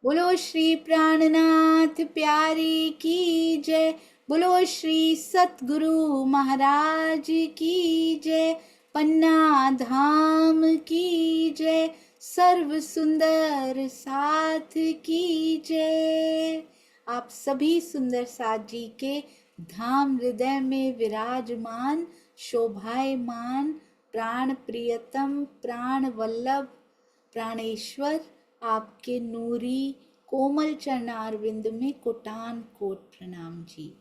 बोलो श्री प्राणनाथ प्यारी की जय। बोलो श्री सतगुरु महाराज की जय। पन्ना धाम की जय। सर्व सुंदर साथ की जय। आप सभी सुंदर साथ जी के धाम हृदय में विराजमान शोभायमान प्राण प्रियतम प्राण वल्लभ प्राणेश्वर आपके नूरी कोमल चरणारविंद में कोटान कोट प्रणाम जी।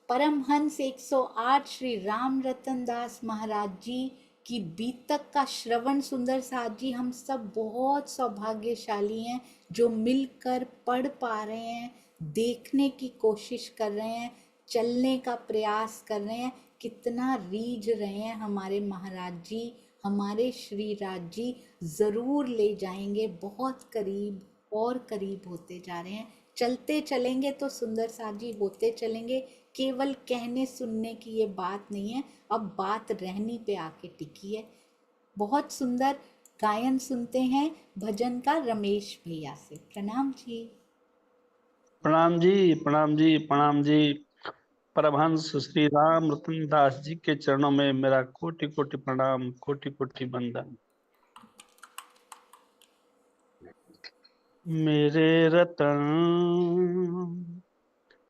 परमहंस 108 श्री राम रतन दास महाराज जी की बीतक का श्रवण सुंदर साथ जी हम सब बहुत सौभाग्यशाली हैं जो मिलकर पढ़ पा रहे हैं, देखने की कोशिश कर रहे हैं, चलने का प्रयास कर रहे हैं। कितना रीझ रहे हैं हमारे महाराज जी, हमारे श्री राज जी जरूर ले जाएंगे, बहुत करीब और करीब होते जा रहे हैं। चलते चलेंगे तो सुंदर साथ जी होते चलेंगे। केवल कहने सुनने की ये बात नहीं है, अब बात रहनी पे आके टिकी है। बहुत सुंदर गायन सुनते हैं भजन का रमेश भैया से। प्रणाम जी। प्रणाम जी, प्रणाम जी, प्रणाम जी। परमहंस श्री राम रतन दास जी के चरणों में मेरा कोटि कोटि प्रणाम, कोटि कोटि वंदन। मेरे रतन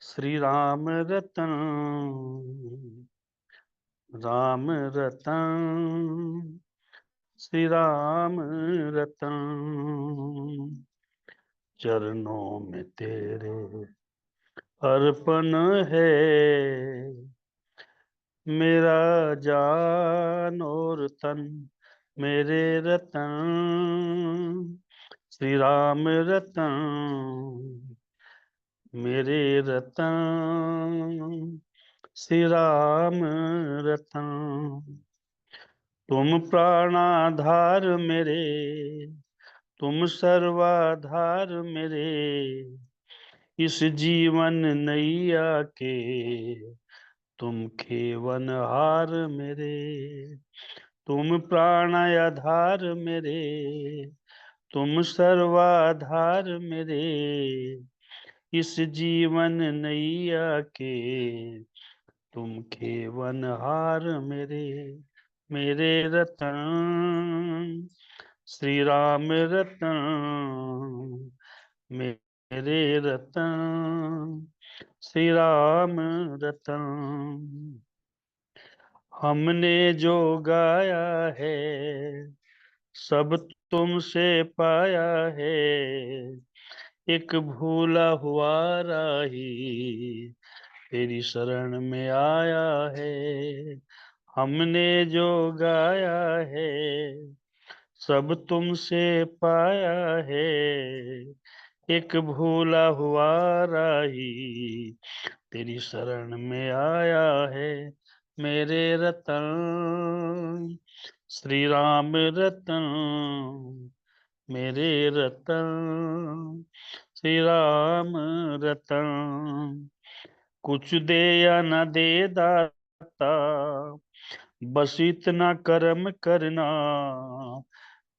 श्री राम रतन, राम रतन श्री राम रतन, चरणों में तेरे अर्पण है मेरा जान और तन। मेरे रतन श्री राम रतन, मेरे रतन श्री राम रतन। तुम प्राणाधार मेरे, तुम सर्वाधार मेरे, इस जीवन नैया के तुम खेवन हार मेरे। तुम प्राण आधार मेरे, तुम सर्वाधार मेरे, इस जीवन नैया के तुम खेवन हार मेरे। मेरे रतन श्री राम रतन, मेरे रतन श्री राम रतन। हमने जो गाया है सब तुमसे पाया है, एक भूला हुआ राही तेरी शरण में आया है। हमने जो गाया है सब तुमसे पाया है, एक भूला हुआ राही तेरी शरण में आया है। मेरे रतन श्री राम रतन, मेरे रतन श्री राम रतन। कुछ दे या न दे दाता, बस इतना कर्म करना,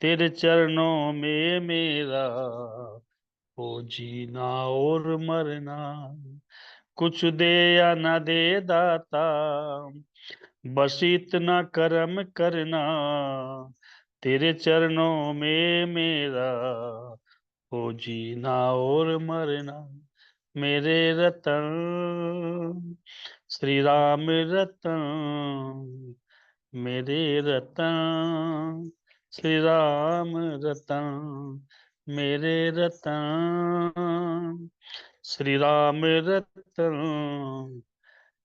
तेरे चरणों में मेरा हो जीना और मरना। कुछ दे या न दे दाता, बस इतना कर्म करना, तेरे चरणों में मेरा हो जीना और मरना। मेरे रतन श्री राम रतन, मेरे रतन श्री राम रतन, मेरे रतन श्री राम रतन,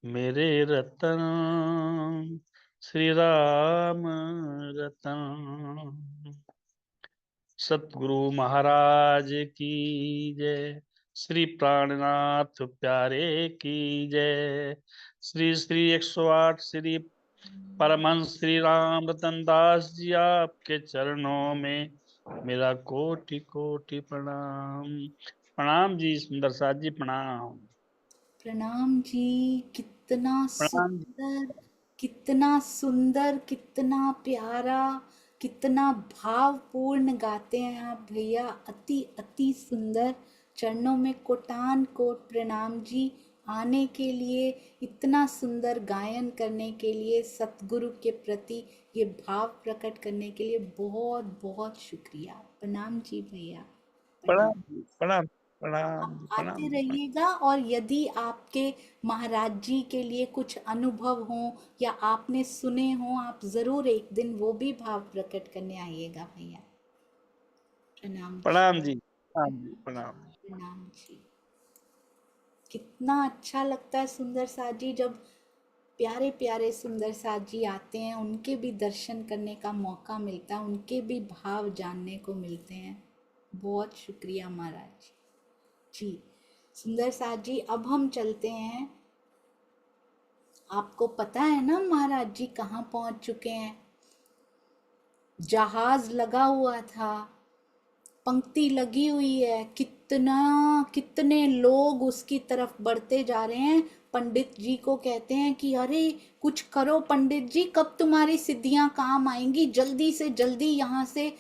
मेरे रतन श्री राम रतन। सतगुरु महाराज की जय। श्री प्राणनाथ प्यारे की जय। श्री श्री 108 श्री परमहंस श्री राम रतन दास जी आपके चरणों में मेरा कोटि कोटि प्रणाम। प्रणाम जी सुंदर साथ जी, प्रणाम। प्रणाम जी। कितना प्रणाम जी। सुंदर, कितना सुंदर, कितना प्यारा कितना भावपूर्ण गाते हैं आप भैया, अति अति सुंदर। चरणों में कोटान कोट प्रणाम जी, आने के लिए, इतना सुंदर गायन करने के लिए, सतगुरु के प्रति ये भाव प्रकट करने के लिए बहुत बहुत शुक्रिया। प्रणाम जी भैया, प्रणाम। प्रणाम जी, प्रणाम प्रणाम जी, आते प्रणाम। रहिएगा, और यदि आपके महाराज जी के लिए कुछ अनुभव हो या आपने सुने हो, आप जरूर एक दिन वो भी भाव प्रकट करने आइएगा भैया। प्रणाम जी, प्रणाम जी, प्रणाम जी, प्रणाम जी। प्रणाम जी। कितना अच्छा लगता है सुंदर साथ जी, जब प्यारे प्यारे सुंदर साथ जी आते हैं, उनके भी दर्शन करने का मौका मिलता है, उनके भी भाव जानने को मिलते हैं। बहुत शुक्रिया महाराज जी। सुंदर साथ जी, अब हम चलते हैं। आपको पता है ना महाराज जी कहाँ पहुंच चुके हैं? जहाज लगा हुआ था, पंक्ति लगी हुई है, कितने लोग उसकी तरफ बढ़ते जा रहे हैं। पंडित जी को कहते हैं कि अरे कुछ करो पंडित जी, कब तुम्हारी सिद्धियां काम आएंगी, जल्दी से जल्दी यहाँ से,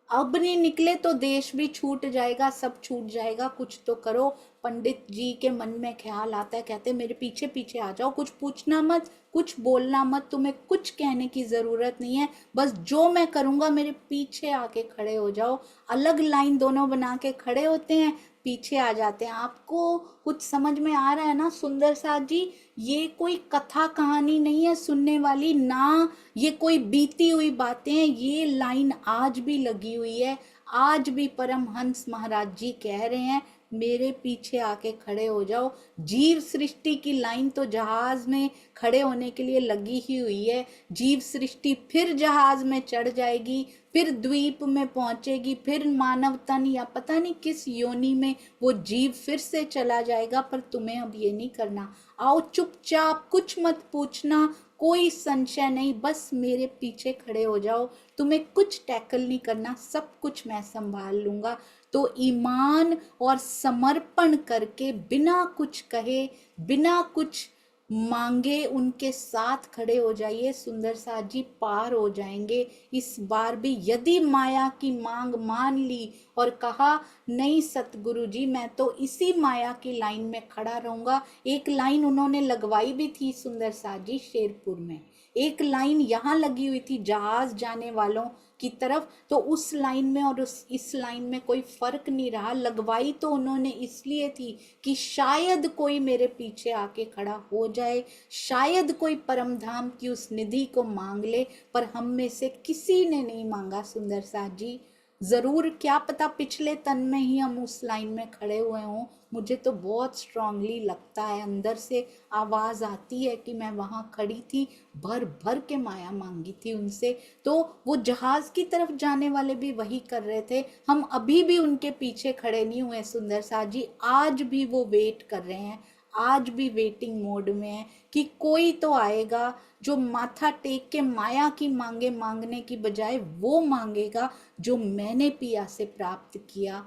अब नहीं निकले तो देश भी छूट जाएगा, सब छूट जाएगा, कुछ तो करो। पंडित जी के मन में ख्याल आता है, कहते मेरे पीछे पीछे आ जाओ, कुछ पूछना मत, कुछ बोलना मत, तुम्हें कुछ कहने की जरूरत नहीं है, बस जो मैं करूंगा मेरे पीछे आके खड़े हो जाओ। अलग लाइन दोनों बना के खड़े होते हैं, पीछे आ जाते हैं। आपको कुछ समझ में आ रहा है ना सुंदर साथ जी? ये कोई कथा कहानी नहीं है सुनने वाली, ना ये कोई बीती हुई बातें हैं, ये लाइन आज भी लगी हुई है। आज भी परमहंस महाराज जी कह रहे हैं मेरे पीछे आके खड़े हो जाओ। जीव सृष्टि की लाइन तो जहाज में खड़े होने के लिए लगी ही हुई है। जीव सृष्टि फिर जहाज में चढ़ जाएगी, फिर द्वीप में पहुंचेगी, फिर मानव तन या पता नहीं किस योनि में वो जीव फिर से चला जाएगा। पर तुम्हें अब ये नहीं करना, आओ चुपचाप, कुछ मत पूछना, कोई संशय नहीं, बस मेरे पीछे खड़े हो जाओ, तुम्हें कुछ टैकल नहीं करना, सब कुछ मैं संभाल लूंगा। तो ईमान और समर्पण करके, बिना कुछ कहे, बिना कुछ मांगे उनके साथ खड़े हो जाइए। सुंदर साथ जी पार हो जाएंगे इस बार भी। यदि माया की मांग मान ली और कहा नहीं सतगुरु जी मैं तो इसी माया की लाइन में खड़ा रहूंगा। एक लाइन उन्होंने लगवाई भी थी सुंदर साथ जी शेरपुर में, एक लाइन यहाँ लगी हुई थी जहाज जाने वालों की तरफ, तो उस लाइन में और इस लाइन में कोई फर्क नहीं रहा। लगवाई तो उन्होंने इसलिए थी कि शायद कोई मेरे पीछे आके खड़ा हो जाए, शायद कोई परम धाम की उस निधि को मांग ले, पर हम में से किसी ने नहीं मांगा सुंदर साथ जी। जरूर क्या पता पिछले तन में ही हम उस लाइन में खड़े हुए हों। मुझे तो बहुत स्ट्रांगली लगता है, अंदर से आवाज आती है कि मैं वहां खड़ी थी, भर भर के माया मांगी थी उनसे। तो वो जहाज की तरफ जाने वाले भी वही कर रहे थे। हम अभी भी उनके पीछे खड़े नहीं हुए सुंदर साथ जी, आज भी वो वेट कर रहे हैं, आज भी वेटिंग मोड में है कि कोई तो आएगा जो माथा टेक के माया की मांगे मांगने की बजाय वो मांगेगा जो मैंने पिया से प्राप्त किया।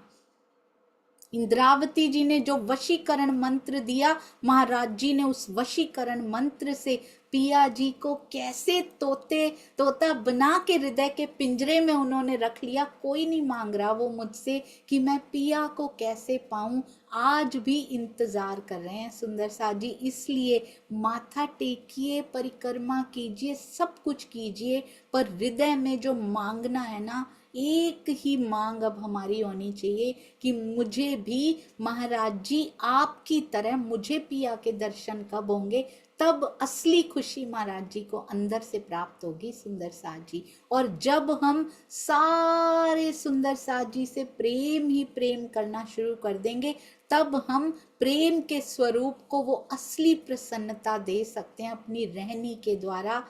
इंद्रावती जी ने जो वशीकरण मंत्र दिया, महाराज जी ने उस वशीकरण मंत्र से पिया जी को कैसे तोता बना के हृदय के पिंजरे में उन्होंने रख लिया। कोई नहीं मांग रहा वो मुझसे कि मैं पिया को कैसे पाऊं, आज भी इंतजार कर रहे हैं सुंदर साथ जी। इसलिए माथा टेकिए, परिक्रमा कीजिए, सब कुछ कीजिए, पर हृदय में जो मांगना है ना, एक ही मांग अब हमारी होनी चाहिए कि मुझे भी महाराज जी आपकी तरह मुझे पिया के दर्शन कब होंगे, तब असली खुशी महाराज जी को अंदर से प्राप्त होगी सुंदर साथ जी। और जब हम सारे सुंदर साथ जी से प्रेम ही प्रेम करना शुरू कर देंगे, तब हम प्रेम के स्वरूप को वो असली प्रसन्नता दे सकते हैं अपनी रहनी के द्वारा।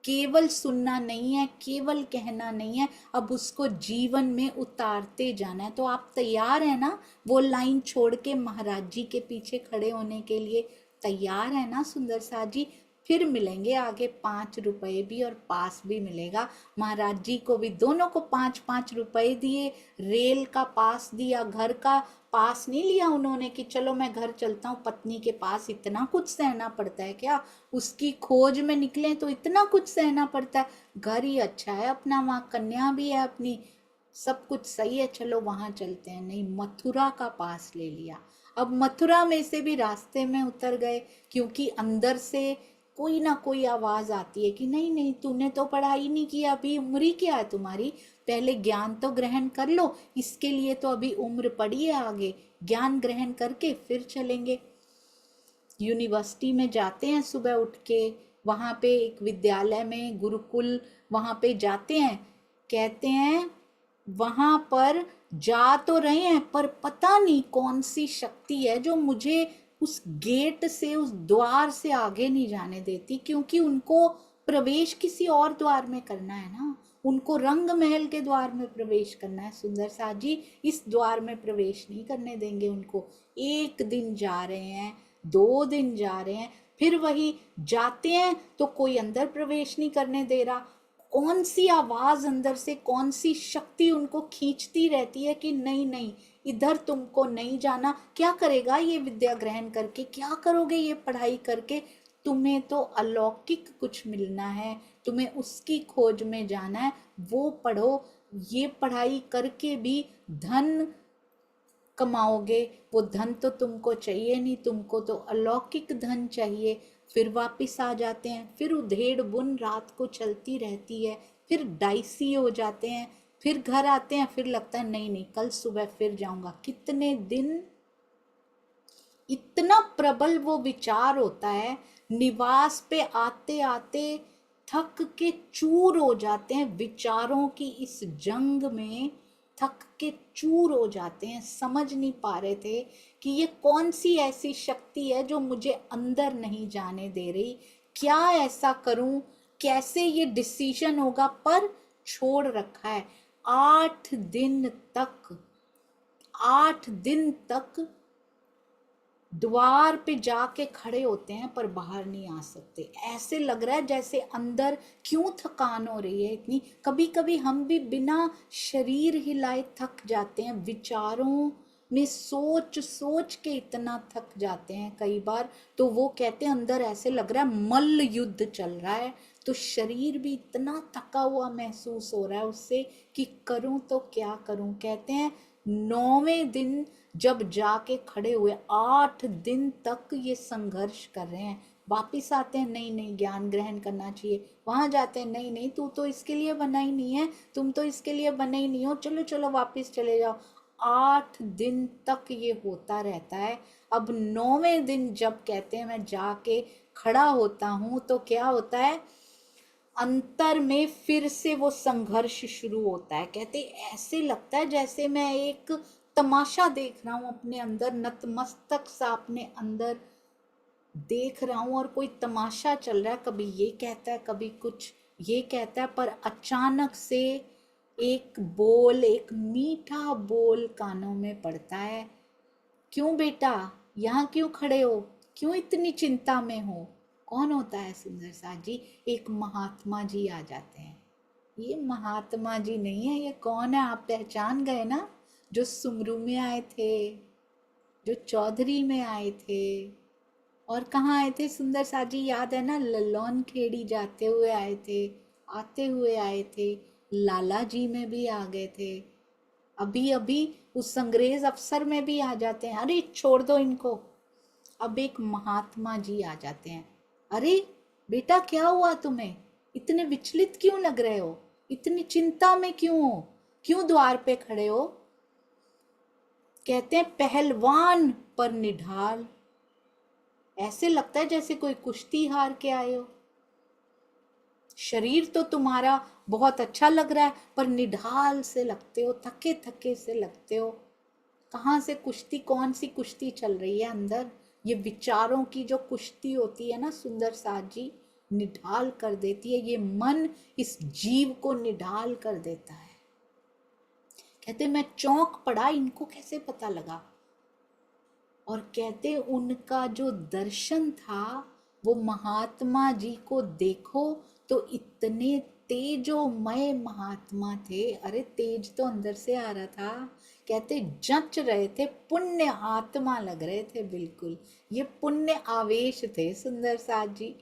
केवल सुनना नहीं है, केवल कहना नहीं है, अब उसको जीवन में उतारते जाना है। तो आप तैयार है ना वो लाइन छोड़ के महाराज जी के पीछे खड़े होने के लिए? तैयार है ना सुंदर साथ जी? फिर मिलेंगे आगे 5 रुपए भी और पास भी मिलेगा। महाराज जी को भी दोनों को 5-5 रुपए दिए, रेल का पास दिया, घर का पास नहीं लिया उन्होंने कि चलो मैं घर चलता हूँ पत्नी के पास। इतना कुछ सहना पड़ता है क्या? उसकी खोज में निकले तो इतना कुछ सहना पड़ता है। घर ही अच्छा है अपना, वहाँ कन्या भी है अपनी, सब कुछ सही है, चलो वहां चलते हैं। नहीं, मथुरा का पास ले लिया। अब मथुरा में से भी रास्ते में उतर गए, क्योंकि अंदर से कोई ना कोई आवाज आती है कि नहीं नहीं, तूने तो पढ़ाई नहीं किया, अभी उम्र ही क्या है तुम्हारी, पहले ज्ञान तो ग्रहण कर लो, इसके लिए तो अभी उम्र पड़ी है, आगे ज्ञान ग्रहण करके फिर चलेंगे। यूनिवर्सिटी में जाते हैं सुबह उठ के, वहां पे एक विद्यालय में गुरुकुल, वहां पे जाते हैं। कहते हैं वहां पर जा तो रहे हैं पर पता नहीं कौन सी शक्ति है जो मुझे उस गेट से, उस द्वार से आगे नहीं जाने देती, क्योंकि उनको प्रवेश किसी और द्वार में करना है ना, उनको रंग महल के द्वार में प्रवेश करना है। सुंदर साथ जी इस द्वार में प्रवेश नहीं करने देंगे उनको। एक दिन जा रहे हैं, 2 दिन जा रहे हैं, फिर वही जाते हैं तो कोई अंदर प्रवेश नहीं करने दे रहा। कौन सी आवाज अंदर से, कौन सी शक्ति उनको खींचती रहती है कि नहीं नहीं, इधर तुमको नहीं जाना। क्या करेगा ये विद्या ग्रहण करके, क्या करोगे ये पढ़ाई करके? तुम्हें तो अलौकिक कुछ मिलना है, तुम्हें उसकी खोज में जाना है, वो पढ़ो। ये पढ़ाई करके भी धन कमाओगे, वो धन तो तुमको चाहिए नहीं, तुमको तो अलौकिक धन चाहिए। फिर वापस आ जाते हैं, फिर उधेड़ बुन रात को चलती रहती है, फिर डाइसी हो जाते हैं, फिर घर आते हैं, फिर लगता है नहीं नहीं कल सुबह फिर जाऊंगा। कितने दिन, इतना प्रबल वो विचार होता है, निवास पे आते आते थक के चूर हो जाते हैं, विचारों की इस जंग में थक के चूर हो जाते हैं। समझ नहीं पा रहे थे कि ये कौन सी ऐसी शक्ति है जो मुझे अंदर नहीं जाने दे रही, क्या ऐसा करूं, कैसे ये डिसीजन होगा, पर छोड़ रखा है। 8 दिन तक, 8 दिन तक द्वार पे जाके खड़े होते हैं पर बाहर नहीं आ सकते। ऐसे लग रहा है जैसे अंदर क्यों थकान हो रही है इतनी। कभी कभी हम भी बिना शरीर हिलाए थक जाते हैं, विचारों में सोच सोच के इतना थक जाते हैं कई बार। तो वो कहते हैं अंदर ऐसे लग रहा है मल्ल युद्ध चल रहा है, तो शरीर भी इतना थका हुआ महसूस हो रहा है उससे कि करूं तो क्या करूं। कहते हैं 9वें दिन जब जाके खड़े हुए, 8 दिन तक ये संघर्ष कर रहे हैं। वापिस आते हैं, नहीं नहीं ज्ञान ग्रहण करना चाहिए। वहां जाते हैं, नहीं नहीं तू तो इसके लिए बना ही नहीं है, तुम तो इसके लिए बने ही नहीं हो, चलो चलो वापिस चले जाओ। 8 दिन तक ये होता रहता है। अब 9वें दिन जब कहते हैं मैं जाके खड़ा होता हूं, तो क्या होता है, अंतर में फिर से वो संघर्ष शुरू होता है। कहते ऐसे लगता है जैसे मैं एक तमाशा देख रहा हूं अपने अंदर, नतमस्तक सा अपने अंदर देख रहा हूं और कोई तमाशा चल रहा है। कभी ये कहता है, कभी कुछ ये कहता है, पर अचानक से एक बोल, एक मीठा बोल कानों में पड़ता है, क्यों बेटा यहाँ क्यों खड़े हो, क्यों इतनी चिंता में हो। कौन होता है सुंदर साथ जी? एक महात्मा जी आ जाते हैं। ये महात्मा जी नहीं है, ये कौन है आप पहचान गए ना? जो सुमरू में आए थे, जो चौधरी में आए थे, और कहाँ आए थे सुंदर साथ जी, याद है ना? लल्लौन खेड़ी जाते हुए आए थे, आते हुए आए थे, लाला जी में भी आ गए थे, अभी अभी उस अंग्रेज अफसर में भी आ जाते हैं। अरे छोड़ दो इनको, अब एक महात्मा जी आ जाते हैं। अरे बेटा क्या हुआ तुम्हें, इतने विचलित क्यों लग रहे हो, इतनी चिंता में क्यों हो, क्यों द्वार पे खड़े हो? कहते हैं पहलवान पर निढाल, ऐसे लगता है जैसे कोई कुश्ती हार के आए हो। शरीर तो तुम्हारा बहुत अच्छा लग रहा है पर निढाल से लगते हो, थके थके से लगते हो। कहाँ से कुश्ती, कौन सी कुश्ती चल रही है अंदर? ये विचारों की जो कुश्ती होती है ना सुंदर साथ जी, निढाल कर देती है। ये मन इस जीव को निढाल कर देता है। कहते मैं चौंक पड़ा, इनको कैसे पता लगा? और कहते उनका जो दर्शन था वो महात्मा जी को देखो तो इतने तेजोमय महात्मा थे। अरे तेज तो अंदर से आ रहा था, कहते जच रहे थे, पुण्य आत्मा लग रहे थे बिल्कुल। ये पुण्य आवेश थे सुंदर साथ जी।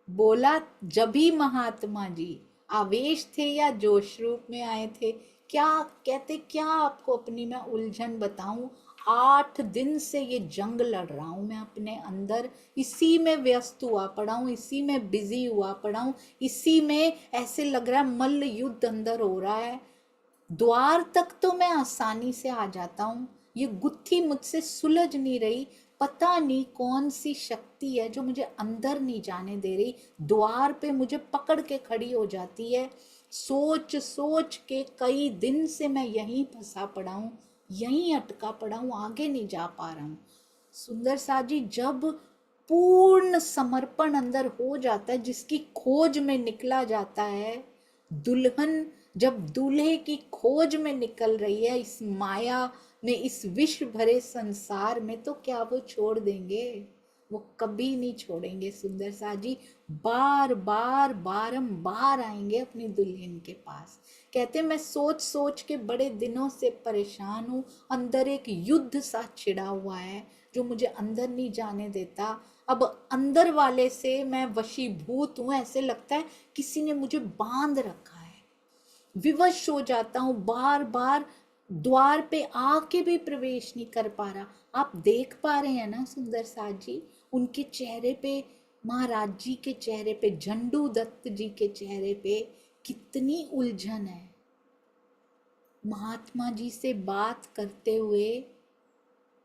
बोला जब भी महात्मा जी आवेश थे या जोश रूप में आए थे। क्या कहते, क्या आपको अपनी मैं उलझन बताऊं। 8 दिन से ये जंग लड़ रहा हूं मैं अपने अंदर, इसी में व्यस्त हुआ पड़ा हूं, इसी में बिजी हुआ पड़ा हूं, इसी में ऐसे लग रहा है मल्ल युद्ध अंदर हो रहा है। द्वार तक तो मैं आसानी से आ जाता हूँ, ये गुत्थी मुझसे सुलझ नहीं रही। पता नहीं कौन सी शक्ति है जो मुझे अंदर नहीं जाने दे रही, द्वार पे मुझे पकड़ के खड़ी हो जाती है। सोच सोच के कई दिन से मैं यहीं फंसा पड़ा हूँ, यहीं अटका पड़ा हूँ, आगे नहीं जा पा रहा हूँ। सुंदर सा जी, जब पूर्ण समर्पण अंदर हो जाता है, जिसकी खोज में निकला जाता है, दुल्हन जब दूल्हे की खोज में निकल रही है इस माया में, इस विश्व भरे संसार में, तो क्या वो छोड़ देंगे? वो कभी नहीं छोड़ेंगे सुंदर सा जी। बार बार बारंबार आएंगे अपनी दुल्हन के पास। कहते मैं सोच सोच के बड़े दिनों से परेशान हूँ, अंदर एक युद्ध सा छिड़ा हुआ है जो मुझे अंदर नहीं जाने देता। अब अंदर वाले से मैं वशीभूत हूँ, ऐसे लगता है किसी ने मुझे बांध रखा है, विवश हो जाता हूँ, बार बार द्वार पे आके भी प्रवेश नहीं कर पा रहा। आप देख पा रहे हैं ना सुंदर साथ जी, उनके चेहरे पे, महाराज जी के चेहरे पे, झंडू दत्त जी के चेहरे पे कितनी उलझन है। महात्मा जी से बात करते हुए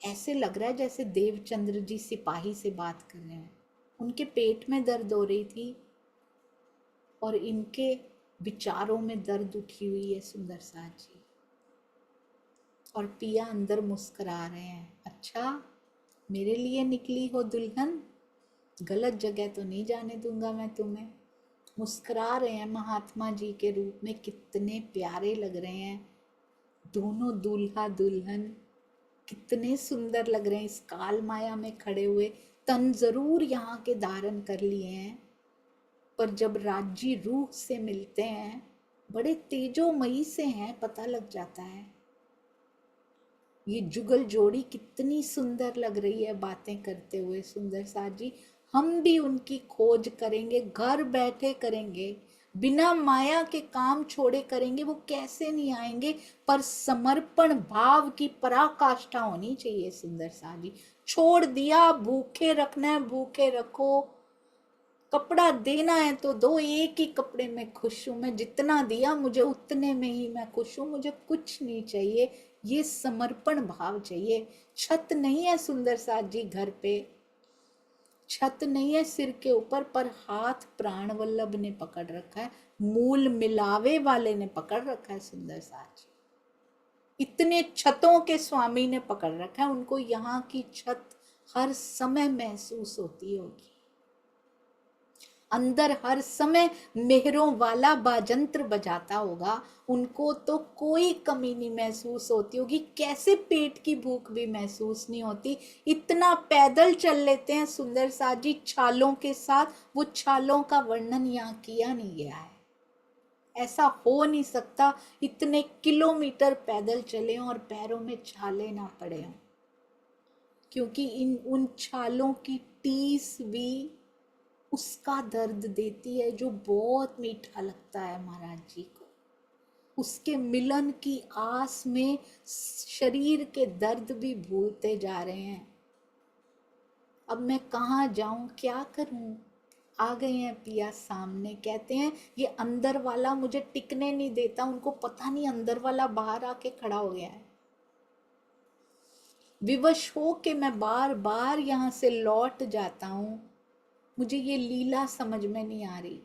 ऐसे लग रहा है जैसे देवचंद्र जी सिपाही से बात कर रहे हैं। उनके पेट में दर्द हो रही थी और इनके विचारों में दर्द उठी हुई है सुंदर साथ जी। और पिया अंदर मुस्कुरा रहे हैं, अच्छा मेरे लिए निकली हो दुल्हन, गलत जगह तो नहीं जाने दूंगा मैं तुम्हें। मुस्कुरा रहे हैं महात्मा जी के रूप में, कितने प्यारे लग रहे हैं दोनों दूल्हा दुल्हन, कितने सुंदर लग रहे हैं इस काल माया में खड़े हुए। तन जरूर यहाँ के धारण कर लिए हैं, पर जब राज्य रूह से मिलते हैं बड़े तेजोमयी से हैं, पता लग जाता है। ये जुगल जोड़ी कितनी सुंदर लग रही है बातें करते हुए सुंदर साथ जी। हम भी उनकी खोज करेंगे, घर बैठे करेंगे, बिना माया के काम छोड़े करेंगे। वो कैसे नहीं आएंगे, पर समर्पण भाव की पराकाष्ठा होनी चाहिए सुंदर साथ जी। छोड़ दिया, भूखे रखना है भूखे रखो, कपड़ा देना है तो दो, एक ही कपड़े में खुश हूं मैं, जितना दिया मुझे उतने में ही मैं खुश हूं, मुझे कुछ नहीं चाहिए। ये समर्पण भाव चाहिए। छत नहीं है सुंदर साथ जी घर पे, छत नहीं है सिर के ऊपर, पर हाथ प्राण वल्लभ ने पकड़ रखा है, मूल मिलावे वाले ने पकड़ रखा है सुंदर साथ जी। इतने छतों के स्वामी ने पकड़ रखा है, उनको यहाँ की छत हर समय महसूस होती होगी, अंदर हर समय मेहरों वाला बाजंत्र बजाता होगा, उनको तो कोई कमी नहीं महसूस होती होगी। कैसे पेट की भूख भी महसूस नहीं होती, इतना पैदल चल लेते हैं सुंदर साथ जी छालों के साथ। वो छालों का वर्णन यहाँ किया नहीं गया है, ऐसा हो नहीं सकता इतने किलोमीटर पैदल चले हों और पैरों में छाले ना पड़े हों, क्योंकि इन उन छालों की टीस भी उसका दर्द देती है जो बहुत मीठा लगता है महाराज जी को। उसके मिलन की आस में शरीर के दर्द भी भूलते जा रहे हैं। अब मैं कहाँ जाऊं, क्या करूं? आ गए हैं पिया सामने, कहते हैं ये अंदर वाला मुझे टिकने नहीं देता, उनको पता नहीं अंदर वाला बाहर आके खड़ा हो गया है। विवश हो के मैं बार बार यहाँ से लौट जाता हूँ, मुझे ये लीला समझ में नहीं आ रही।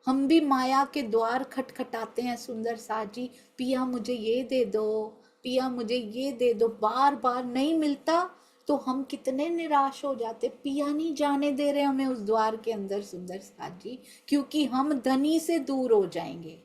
हम भी माया के द्वार खटखटाते हैं सुंदर साथ जी, पिया मुझे ये दे दो, पिया मुझे ये दे दो, बार बार नहीं मिलता तो हम कितने निराश हो जाते। पिया नहीं जाने दे रहे हमें उस द्वार के अंदर सुंदर साथ जी, क्योंकि हम धनी से दूर हो जाएंगे।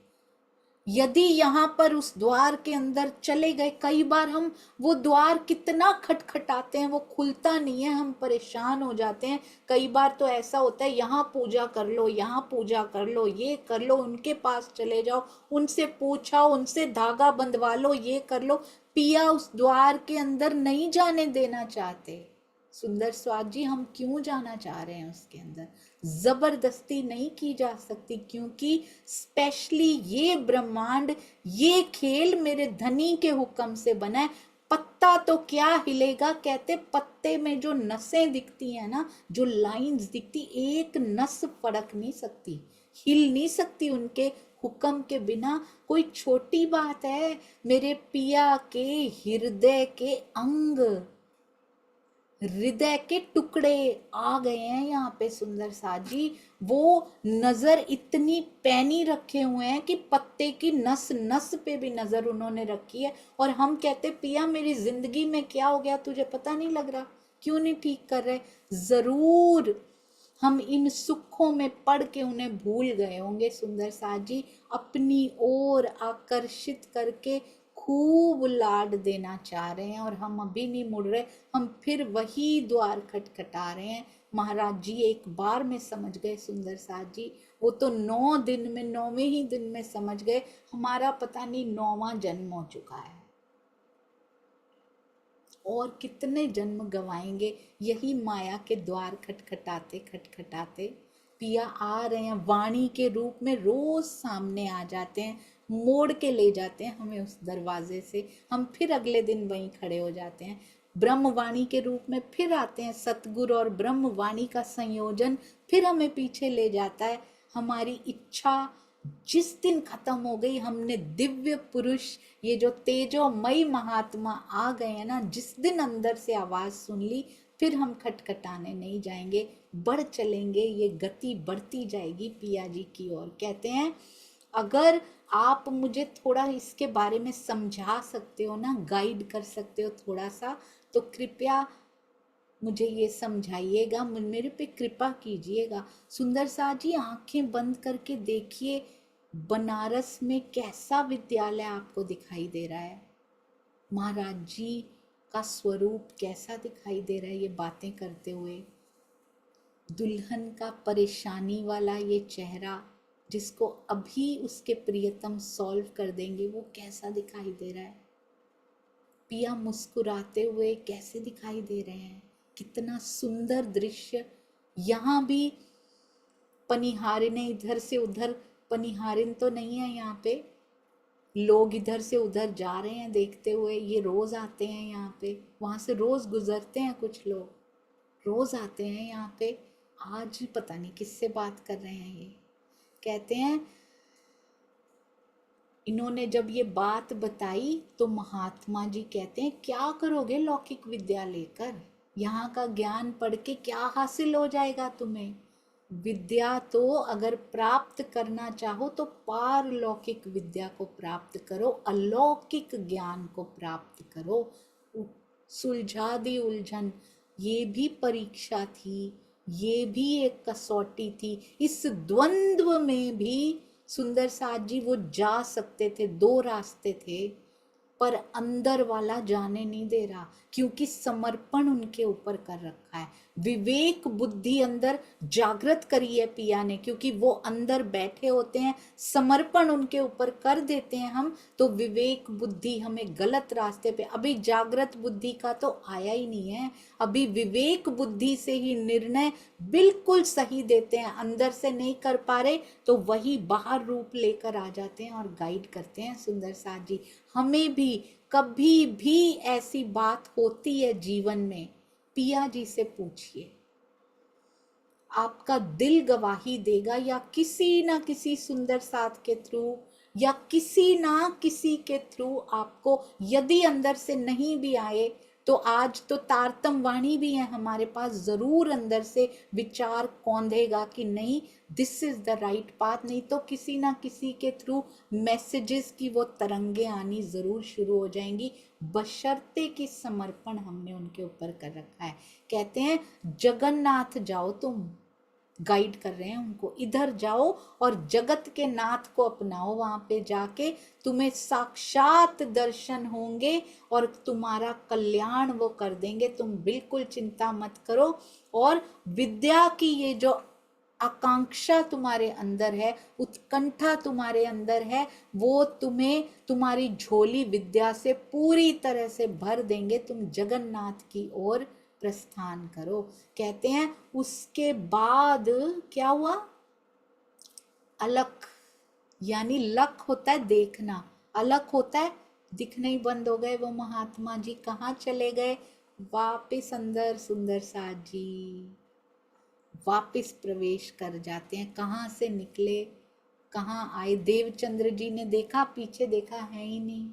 यदि यहाँ पर उस द्वार के अंदर चले गए, कई बार हम वो द्वार कितना खटखटाते हैं वो खुलता नहीं है, हम परेशान हो जाते हैं। कई बार तो ऐसा होता है, यहाँ पूजा कर लो, यहाँ पूजा कर लो, ये कर लो, उनके पास चले जाओ, उनसे पूछाओ, उनसे धागा बंधवा लो, ये कर लो। पिया उस द्वार के अंदर नहीं जाने देना चाहते। सुंदर स्वाद जी, हम क्यों जाना चाह रहे हैं उसके अंदर? जबरदस्ती नहीं की जा सकती, क्योंकि स्पेशली ये ब्रह्मांड, ये खेल मेरे धनी के हुक्म से बना है। पत्ता तो क्या हिलेगा, कहते पत्ते में जो नसें दिखती हैं ना, जो लाइंस दिखती, एक नस फड़क नहीं सकती, हिल नहीं सकती उनके हुक्म के बिना। कोई छोटी बात है? मेरे पिया के हृदय के अंग, हृदय के टुकड़े आ गए हैं यहाँ पे सुंदर साथ जी। वो नजर इतनी पैनी रखे हुए हैं कि पत्ते की नस नस पे भी नजर उन्होंने रखी है। और हम कहते, पिया मेरी जिंदगी में क्या हो गया, तुझे पता नहीं लग रहा, क्यों नहीं ठीक कर रहे? जरूर हम इन सुखों में पड़ के उन्हें भूल गए होंगे सुंदर साथ जी, अपनी ओर आकर्षित करके खूब लाड देना चाह रहे हैं, और हम अभी नहीं मुड़ रहे, हम फिर वही द्वार खटखटा रहे हैं। महाराज जी एक बार में समझ गए सुंदर साथ जी, वो तो 9 दिन में, 9वें ही दिन में समझ गए। हमारा पता नहीं 9वां जन्म हो चुका है, और कितने जन्म गवाएंगे यही माया के द्वार खटखटाते खटखटाते। पिया आ रहे हैं वाणी के रूप में, रोज सामने आ जाते हैं, मोड़ के ले जाते हैं हमें उस दरवाजे से, हम फिर अगले दिन वहीं खड़े हो जाते हैं। ब्रह्मवाणी के रूप में फिर आते हैं, सतगुरु और ब्रह्मवाणी का संयोजन फिर हमें पीछे ले जाता है। हमारी इच्छा जिस दिन खत्म हो गई, हमने दिव्य पुरुष, ये जो तेजोमयी महात्मा आ गए हैं ना, जिस दिन अंदर से आवाज सुन ली, फिर हम खटखटाने नहीं जाएंगे, बढ़ चलेंगे, ये गति बढ़ती जाएगी पिया जी की ओर। कहते हैं अगर आप मुझे थोड़ा इसके बारे में समझा सकते हो ना, गाइड कर सकते हो थोड़ा सा, तो कृपया मुझे ये समझाइएगा, मेरे पे कृपा कीजिएगा। सुंदर साथ जी आंखें बंद करके देखिए, बनारस में कैसा विद्यालय आपको दिखाई दे रहा है, महाराज जी का स्वरूप कैसा दिखाई दे रहा है ये बातें करते हुए, दुल्हन का परेशानी वाला ये चेहरा जिसको अभी उसके प्रियतम सॉल्व कर देंगे, वो कैसा दिखाई दे रहा है। पिया मुस्कुराते हुए कैसे दिखाई दे रहे हैं, कितना सुंदर दृश्य। यहाँ भी पनिहारिन इधर से उधर, पनिहारिन तो नहीं है यहाँ पे, लोग इधर से उधर जा रहे हैं देखते हुए, ये रोज आते हैं यहाँ पे, वहां से रोज गुजरते हैं कुछ लोग, रोज आते हैं यहाँ पे। आज पता नहीं किससे बात कर रहे हैं ये। कहते हैं इन्होंने जब ये बात बताई तो महात्मा जी कहते हैं क्या करोगे लौकिक विद्या लेकर, यहाँ का ज्ञान पढ़ के क्या हासिल हो जाएगा तुम्हें। विद्या तो अगर प्राप्त करना चाहो तो पारलौकिक विद्या को प्राप्त करो, अलौकिक ज्ञान को प्राप्त करो। सुलझा दी उलझन, ये भी परीक्षा थी, ये भी एक कसौटी थी। इस द्वंद्व में भी सुंदर साथ जी वो जा सकते थे, 2 रास्ते थे, पर अंदर वाला जाने नहीं दे रहा, क्योंकि समर्पण उनके ऊपर कर रखा है। विवेक बुद्धि अंदर जागृत करी है पिया ने, क्योंकि वो अंदर बैठे होते हैं, समर्पण उनके ऊपर कर देते हैं हम, तो विवेक बुद्धि हमें गलत रास्ते पे, अभी जागृत बुद्धि का तो आया ही नहीं है, अभी विवेक बुद्धि से ही निर्णय बिल्कुल सही देते हैं, अंदर से नहीं कर पा रहे तो वही बाहर रूप लेकर आ जाते हैं और गाइड करते हैं। सुंदर साथ जी हमें भी कभी भी ऐसी बात होती है जीवन में, पिया जी से पूछिए, आपका दिल गवाही देगा, या किसी ना किसी सुंदर साथ के थ्रू, या किसी ना किसी के थ्रू आपको, यदि अंदर से नहीं भी आए तो आज तो तारतम वाणी भी है हमारे पास, जरूर अंदर से विचार कौंधेगा कि नहीं this is the right path, नहीं तो किसी ना किसी के थ्रू मैसेजेस की वो तरंगे आनी जरूर शुरू हो जाएंगी, बशर्ते कि समर्पण हमने उनके ऊपर कर रखा है। कहते हैं जगन्नाथ जाओ तुम, गाइड कर रहे हैं उनको, इधर जाओ और जगत के नाथ को अपनाओ, वहां पे जाके तुम्हें साक्षात दर्शन होंगे और तुम्हारा कल्याण वो कर देंगे, तुम बिल्कुल चिंता मत करो। और विद्या की ये जो आकांक्षा तुम्हारे अंदर है, उत्कंठा तुम्हारे अंदर है, वो तुम्हें तुम्हारी झोली विद्या से पूरी तरह से भर देंगे। तुम जगन्नाथ की ओर प्रस्थान करो। कहते हैं उसके बाद क्या हुआ, अलख, यानी लख होता है देखना, अलख होता है दिखने ही बंद हो गए वो महात्मा जी। कहाँ चले गए, वापिस अंदर सुंदर साथ जी वापिस प्रवेश कर जाते हैं। कहाँ से निकले, कहाँ आए, देवचंद्र जी ने देखा, पीछे देखा है ही नहीं।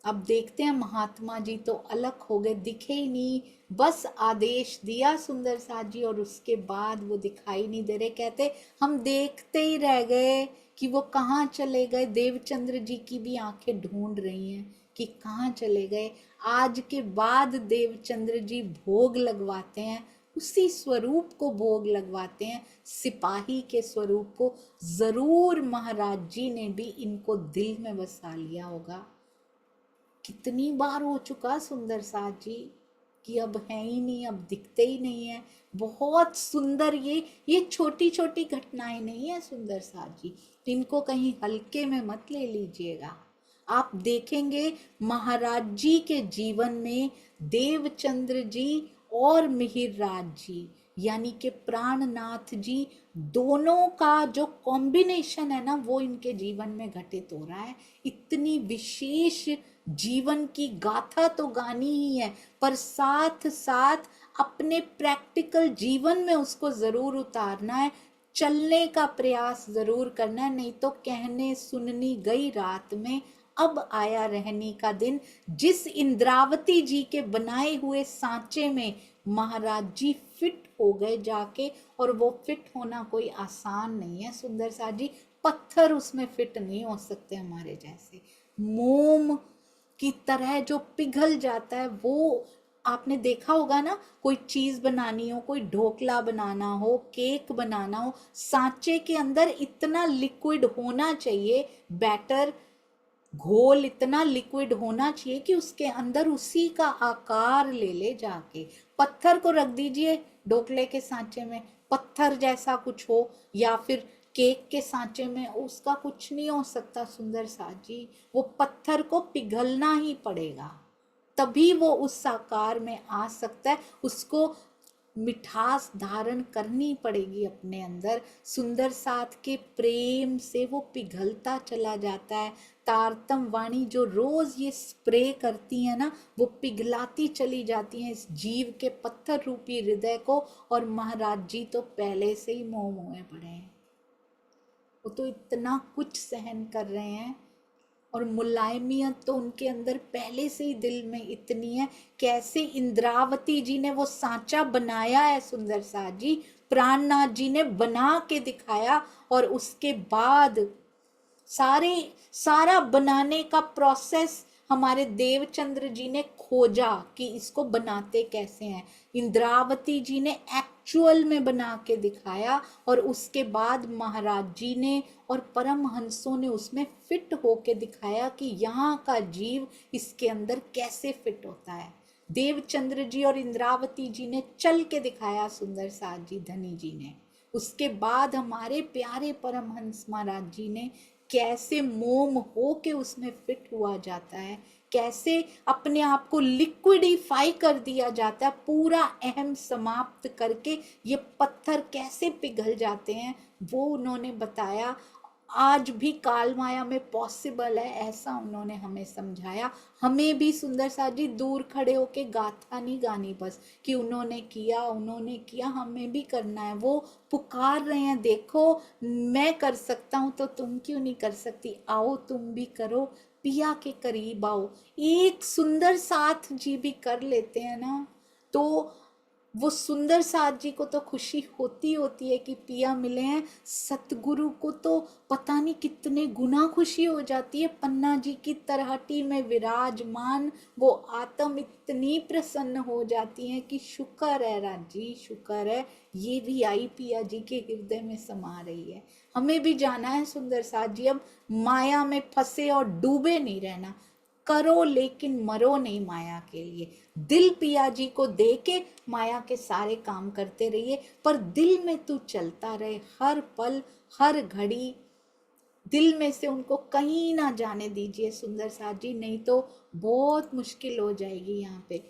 अब देखते हैं महात्मा जी तो अलग हो गए, दिखे ही नहीं, बस आदेश दिया सुंदर साथ जी और उसके बाद वो दिखाई नहीं दे रहे। कहते हम देखते ही रह गए कि वो कहाँ चले गए। देवचंद्र जी की भी आंखें ढूंढ रही हैं कि कहाँ चले गए। आज के बाद देवचंद्र जी भोग लगवाते हैं, उसी स्वरूप को भोग लगवाते हैं, सिपाही के स्वरूप को। जरूर महाराज जी ने भी इनको दिल में बसा लिया होगा। कितनी बार हो चुका सुंदर साथ जी कि अब है ही नहीं, अब दिखते ही नहीं है। बहुत सुंदर, ये छोटी छोटी घटनाएं नहीं है सुंदर साथ जी, इनको कहीं हल्के में मत ले लीजिएगा। आप देखेंगे महाराज जी के जीवन में देवचंद्र जी और मिहिर राज जी यानी कि प्राणनाथ जी, दोनों का जो कॉम्बिनेशन है ना, वो इनके जीवन में घटित हो रहा है। इतनी विशेष जीवन की गाथा तो गानी ही है, पर साथ साथ अपने प्रैक्टिकल जीवन में उसको जरूर उतारना है, चलने का प्रयास जरूर करना है। नहीं तो कहने सुननी गई रात में, अब आया रहने का दिन। जिस इंद्रावती जी के बनाए हुए सांचे में महाराज जी फिट हो गए जाके, और वो फिट होना कोई आसान नहीं है सुंदर साथ जी। पत्थर उसमें फिट नहीं हो सकते हमारे जैसे, मोम की तरह जो पिघल जाता है वो। आपने देखा होगा ना, कोई चीज बनानी हो, कोई ढोकला बनाना हो, केक बनाना हो, सांचे के अंदर इतना लिक्विड होना चाहिए, बैटर घोल इतना लिक्विड होना चाहिए कि उसके अंदर उसी का आकार ले ले जाके। पत्थर को रख दीजिए ढोकले के सांचे में, पत्थर जैसा कुछ हो, या फिर केक के सांचे में, उसका कुछ नहीं हो सकता सुंदर साथ जी। वो पत्थर को पिघलना ही पड़ेगा, तभी वो उस आकार में आ सकता है। उसको मिठास धारण करनी पड़ेगी अपने अंदर। सुंदर साथ के प्रेम से वो पिघलता चला जाता है। तारतम वाणी जो रोज ये स्प्रे करती है ना, वो पिघलाती चली जाती हैं इस जीव के पत्थर रूपी हृदय को। और महाराज जी तो पहले से ही मोह मोहे पड़े हैं, वो तो इतना कुछ सहन कर रहे हैं, और मुलायमियत तो उनके अंदर पहले से ही दिल में इतनी है। कैसे इंद्रावती जी ने वो सांचा बनाया है सुंदर साथ जी, प्राणनाथ जी ने बना के दिखाया, और उसके बाद सारा बनाने का प्रोसेस हमारे देवचंद्र जी ने खोजा कि इसको बनाते कैसे हैं। इंद्रावती जी ने एक्चुअल में बना के दिखाया, और उसके बाद महाराज जी ने और परमहंसों ने उसमें फिट होके दिखाया कि यहाँ का जीव इसके अंदर कैसे फिट होता है। देवचंद्र जी और इंद्रावती जी ने चल के दिखाया सुंदर साथ जी, धनी जी ने। उसके बाद हमारे प्यारे परमहंस महाराज जी ने कैसे मोम हो के उसमें फिट हुआ जाता है, कैसे अपने आप को लिक्विडिफाई कर दिया जाता है, पूरा अहम समाप्त करके ये पत्थर कैसे पिघल जाते हैं, वो उन्होंने बताया। आज भी काल माया में पॉसिबल है, ऐसा उन्होंने हमें समझाया। हमें भी सुंदर साथ जी दूर खड़े होके गाथा नहीं गानी बस कि उन्होंने किया, हमें भी करना है। वो पुकार रहे हैं, देखो मैं कर सकता हूँ तो तुम क्यों नहीं कर सकती, आओ तुम भी करो, पिया के करीब आओ। एक सुंदर साथ जी भी कर लेते हैं ना, तो वो सुंदर साथ जी को तो खुशी होती होती है कि पिया मिले हैं, सतगुरु को तो पता नहीं कितने गुना खुशी हो जाती है। पन्ना जी की तरहटी में विराजमान वो आत्म इतनी प्रसन्न हो जाती है कि शुक्र है राजी, शुक्र है ये भी आई पिया जी के हृदय में समा रही है। हमें भी जाना है सुंदर साथ जी, अब माया में फंसे और डूबे नहीं रहना। करो लेकिन मरो नहीं माया के लिए। दिल पिया जी को दे के माया के सारे काम करते रहिए, पर दिल में तू चलता रहे, हर पल हर घड़ी दिल में से उनको कहीं ना जाने दीजिए सुंदर साथ जी, नहीं तो बहुत मुश्किल हो जाएगी यहाँ पे।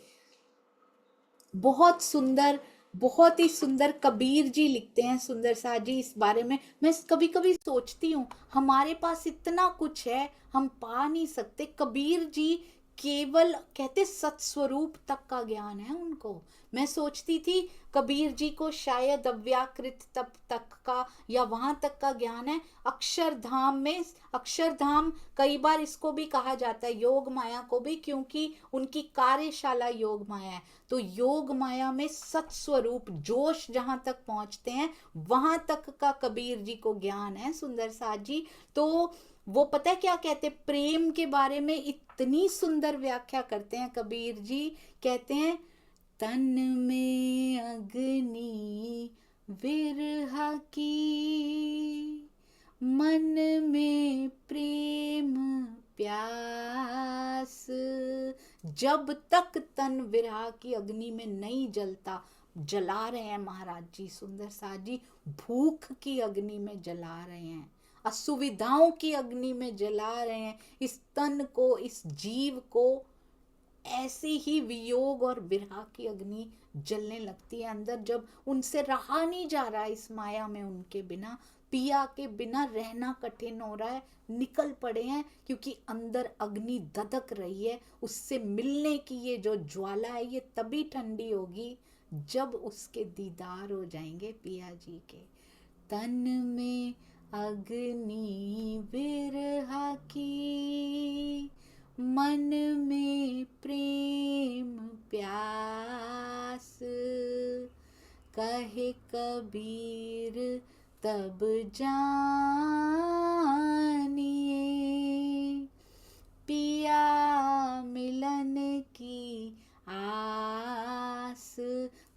बहुत सुंदर, बहुत ही सुंदर कबीर जी लिखते हैं सुंदर साथ जी इस बारे में। मैं कभी कभी सोचती हूँ हमारे पास इतना कुछ है, हम पा नहीं सकते। कबीर जी केवल कहते सत्स्वरूप तक का ज्ञान है उनको। मैं सोचती थी कबीर जी को शायद अव्याकृत तप तक का या वहां तक का ज्ञान है। अक्षरधाम में, अक्षरधाम कई बार इसको भी कहा जाता है योग माया को भी, क्योंकि उनकी कार्यशाला योग माया है। तो योग माया में सत्स्वरूप जोश जहां तक पहुंचते हैं वहां तक का कबीर जी को ज्ञान है सुंदर साथ जी। तो वो पता है क्या कहते, प्रेम के बारे में इतनी सुंदर व्याख्या करते हैं कबीर जी। कहते हैं तन में अग्नि विरह की, मन में प्रेम प्यास। जब तक तन विरह की अग्नि में नहीं जलता, जला रहे हैं महाराज जी सुंदर साथ जी, भूख की अग्नि में जला रहे हैं, असुविधाओं की अग्नि में जला रहे हैं इस तन को, इस जीव को। ऐसी ही वियोग और विरह की अग्नि जलने लगती है अंदर, जब उनसे रहा नहीं जा रहा इस माया में, उनके बिना, पिया के बिना रहना कठिन हो रहा है। निकल पड़े हैं क्योंकि अंदर अग्नि धधक रही है। उससे मिलने की ये जो ज्वाला है ये तभी ठंडी होगी जब उसके दीदार हो जाएंगे पिया जी के। तन में अग्नि विरह की, मन में प्रेम प्यास। कहे कबीर तब जानिए, पिया मिलन की आस।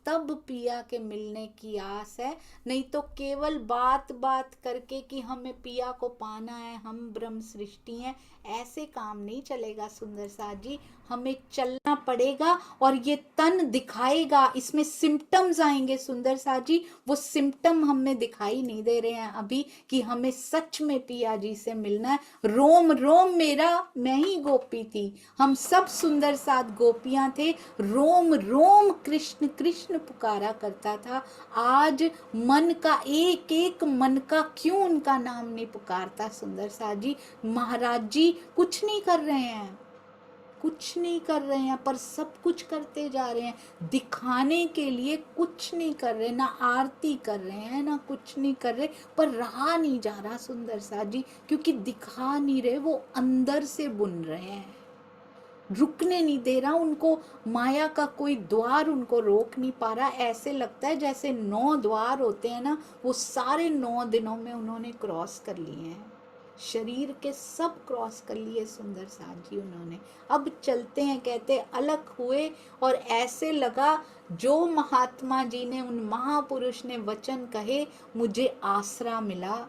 तब पिया के मिलने की आस है, नहीं तो केवल बात बात करके कि हमें पिया को पाना है, हम ब्रह्म सृष्टि हैं, ऐसे काम नहीं चलेगा सुंदर साथ जी। हमें चलना पड़ेगा और ये तन दिखाएगा, इसमें सिम्टम्स आएंगे सुंदर साथ जी। वो सिम्टम हमें दिखाई नहीं दे रहे हैं अभी कि हमें सच में पिया जी से मिलना है। रोम रोम मेरा मैं ही गोपी थी, हम सब सुंदर साथ गोपियां थे। रोम रोम कृष्ण कृष्ण पुकारा करता था। आज मन का एक एक मन का क्यों उनका नाम नहीं पुकारता सुंदर साथ जी। महाराज जी कुछ नहीं कर रहे हैं, कुछ नहीं कर रहे हैं, पर सब कुछ करते जा रहे हैं दिखाने के लिए। कुछ नहीं कर रहे, ना आरती कर रहे हैं ना कुछ नहीं कर रहे, पर रहा नहीं जा रहा सुंदर साथ जी, क्योंकि दिखा नहीं रहे, वो अंदर से बुन रहे हैं, रुकने नहीं दे रहा उनको। माया का कोई द्वार उनको रोक नहीं पा रहा। ऐसे लगता है जैसे 9 द्वार होते हैं ना, वो सारे 9 दिनों में उन्होंने क्रॉस कर लिए हैं, शरीर के सब क्रॉस कर लिए सुंदर साथ जी उन्होंने। अब चलते हैं, कहते अलग हुए और ऐसे लगा जो महात्मा जी ने, उन महापुरुष ने वचन कहे, मुझे आसरा मिला,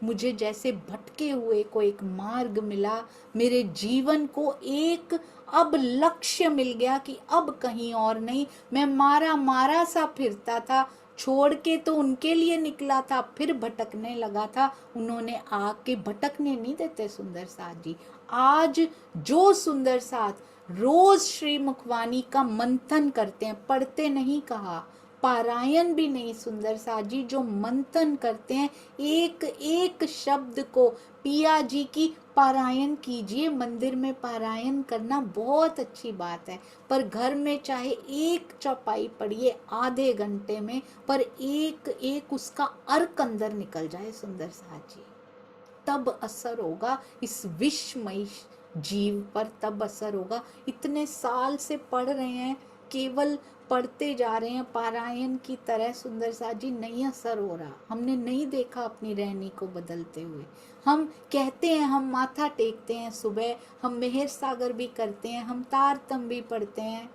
मुझे जैसे भटके हुए को एक मार्ग मिला, मेरे जीवन को एक अब लक्ष्य मिल गया कि अब कहीं और नहीं। मैं मारा मारा सा फिरता था, छोड़ के तो उनके लिए निकला था, फिर भटकने लगा था। उन्होंने आके भटकने नहीं देते सुंदर साथ जी। आज जो सुंदर साथ रोज श्री मुखवाणी का मंथन करते हैं, पढ़ते नहीं कहा, पारायण भी नहीं सुंदर साथ जी, जो मंथन करते हैं एक एक शब्द को, पिया जी की पारायण कीजिए। मंदिर में पारायण करना बहुत अच्छी बात है, पर घर में चाहे एक चौपाई पढ़िए आधे घंटे में, पर एक एक उसका अर्क अंदर निकल जाए सुंदर साथ जी, तब असर होगा इस विश्वमय जीव पर, तब असर होगा। इतने साल से पढ़ रहे हैं, केवल पढ़ते जा रहे हैं पारायण की तरह सुंदर सा जी, नहीं असर हो रहा। हमने नहीं देखा अपनी रहनी को बदलते हुए। हम कहते हैं, हम माथा टेकते हैं सुबह, हम मेहर सागर भी करते हैं, हम तारतम भी पढ़ते हैं,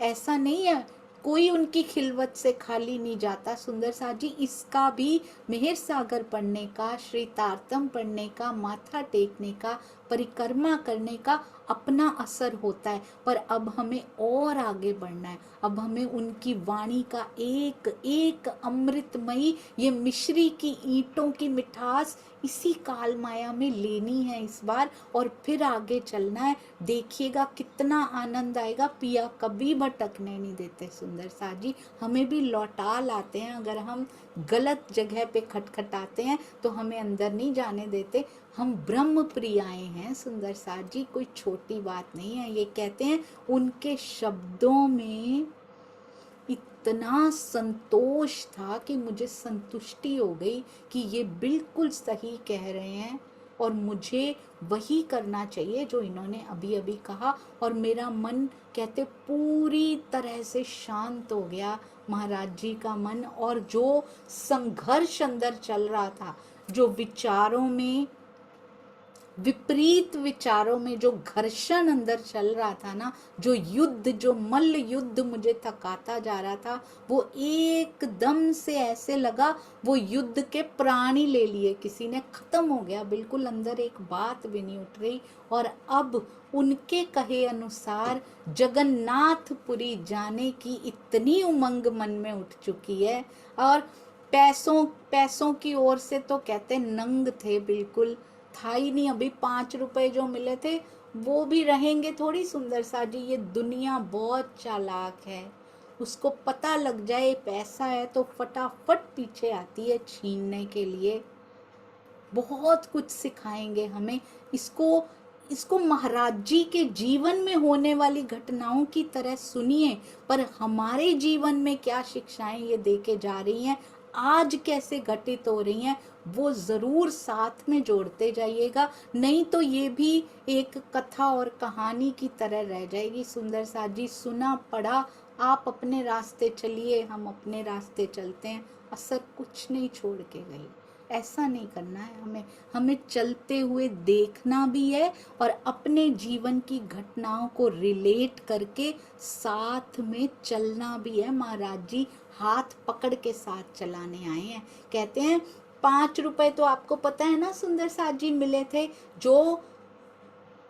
ऐसा नहीं है, कोई उनकी खिलवत से खाली नहीं जाता सुंदर सा जी। इसका भी मेहर सागर पढ़ने का, श्री तारतम पढ़ने का, माथा टेकने का, परिक्रमा करने का अपना असर होता है। पर अब हमें और आगे बढ़ना है। अब हमें उनकी वाणी का एक एक अमृतमयी, ये मिश्री की ईंटों की मिठास इसी काल माया में लेनी है इस बार, और फिर आगे चलना है। देखिएगा कितना आनंद आएगा। पिया कभी भटकने नहीं देते सुंदर सा जी, हमें भी लौटा लाते हैं। अगर हम गलत जगह पे खटखटाते हैं तो हमें अंदर नहीं जाने देते। हम ब्रह्म प्रियाएं हैं सुंदर सा जी, कोई छोटी बात नहीं है। ये कहते हैं उनके शब्दों में इतना संतोष था कि मुझे संतुष्टि हो गई कि ये बिल्कुल सही कह रहे हैं और मुझे वही करना चाहिए जो इन्होंने अभी अभी कहा। और मेरा मन कहते पूरी तरह से शांत हो गया, महाराज जी का मन। और जो संघर्ष अंदर चल रहा था, जो विचारों में, विपरीत विचारों में जो घर्षण अंदर चल रहा था ना, जो युद्ध, जो मल्ल युद्ध मुझे थकाता जा रहा था, वो एकदम से ऐसे लगा वो युद्ध के प्राण ही ले लिए किसी ने, खत्म हो गया बिल्कुल। अंदर एक बात भी नहीं उठ रही। और अब उनके कहे अनुसार जगन्नाथपुरी जाने की इतनी उमंग मन में उठ चुकी है। और पैसों की ओर से तो कहते नंग थे, बिल्कुल था ही नहीं। अभी 5 रुपए जो मिले थे वो भी रहेंगे थोड़ी सुंदर सा जी। ये दुनिया बहुत चालाक है, उसको पता लग जाए पैसा है तो फटाफट पीछे आती है छीनने के लिए। बहुत कुछ सिखाएंगे हमें। इसको महाराज जी के जीवन में होने वाली घटनाओं की तरह सुनिए, पर हमारे जीवन में क्या शिक्षाएं ये देके जा रही हैं, आज कैसे घटित हो रही हैं, वो जरूर साथ में जोड़ते जाइएगा। नहीं तो ये भी एक कथा और कहानी की तरह रह जाएगी सुंदर सा जी। सुना पढ़ा, आप अपने रास्ते चलिए, हम अपने रास्ते चलते हैं, असर कुछ नहीं छोड़ के गई। ऐसा नहीं करना है हमें। हमें चलते हुए देखना भी है और अपने जीवन की घटनाओं को रिलेट करके साथ में चलना भी है। महाराज जी हाथ पकड़ के साथ चलाने आए हैं। कहते हैं 5 रुपए तो आपको पता है ना सुंदर साथ जी मिले थे, जो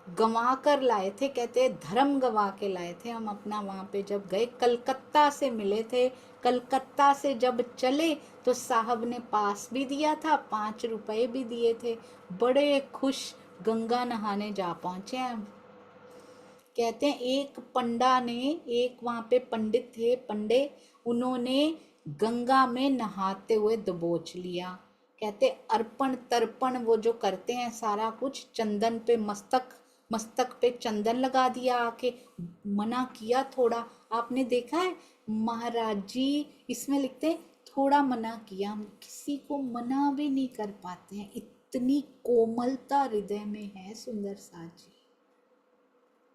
गंवा कर लाए थे। कहते धर्म गंवा के लाए थे हम अपना। वहां पे जब गए, कलकत्ता से मिले थे। कलकत्ता से जब चले तो साहब ने पास भी दिया था, 5 रुपए भी दिए थे। बड़े खुश गंगा नहाने जा पहुंचे हैं। कहते हैं एक पंडा ने, एक वहां पे पंडित थे, पंडे, उन्होंने गंगा में नहाते हुए दबोच लिया। कहते अर्पण तर्पण वो जो करते हैं सारा कुछ, चंदन पे मस्तक पे चंदन लगा दिया, आके मना किया थोड़ा। आपने देखा है महाराज जी इसमें लिखते हैं थोड़ा मना किया। हम किसी को मना भी नहीं कर पाते हैं, इतनी कोमलता हृदय में है सुंदर सा जी।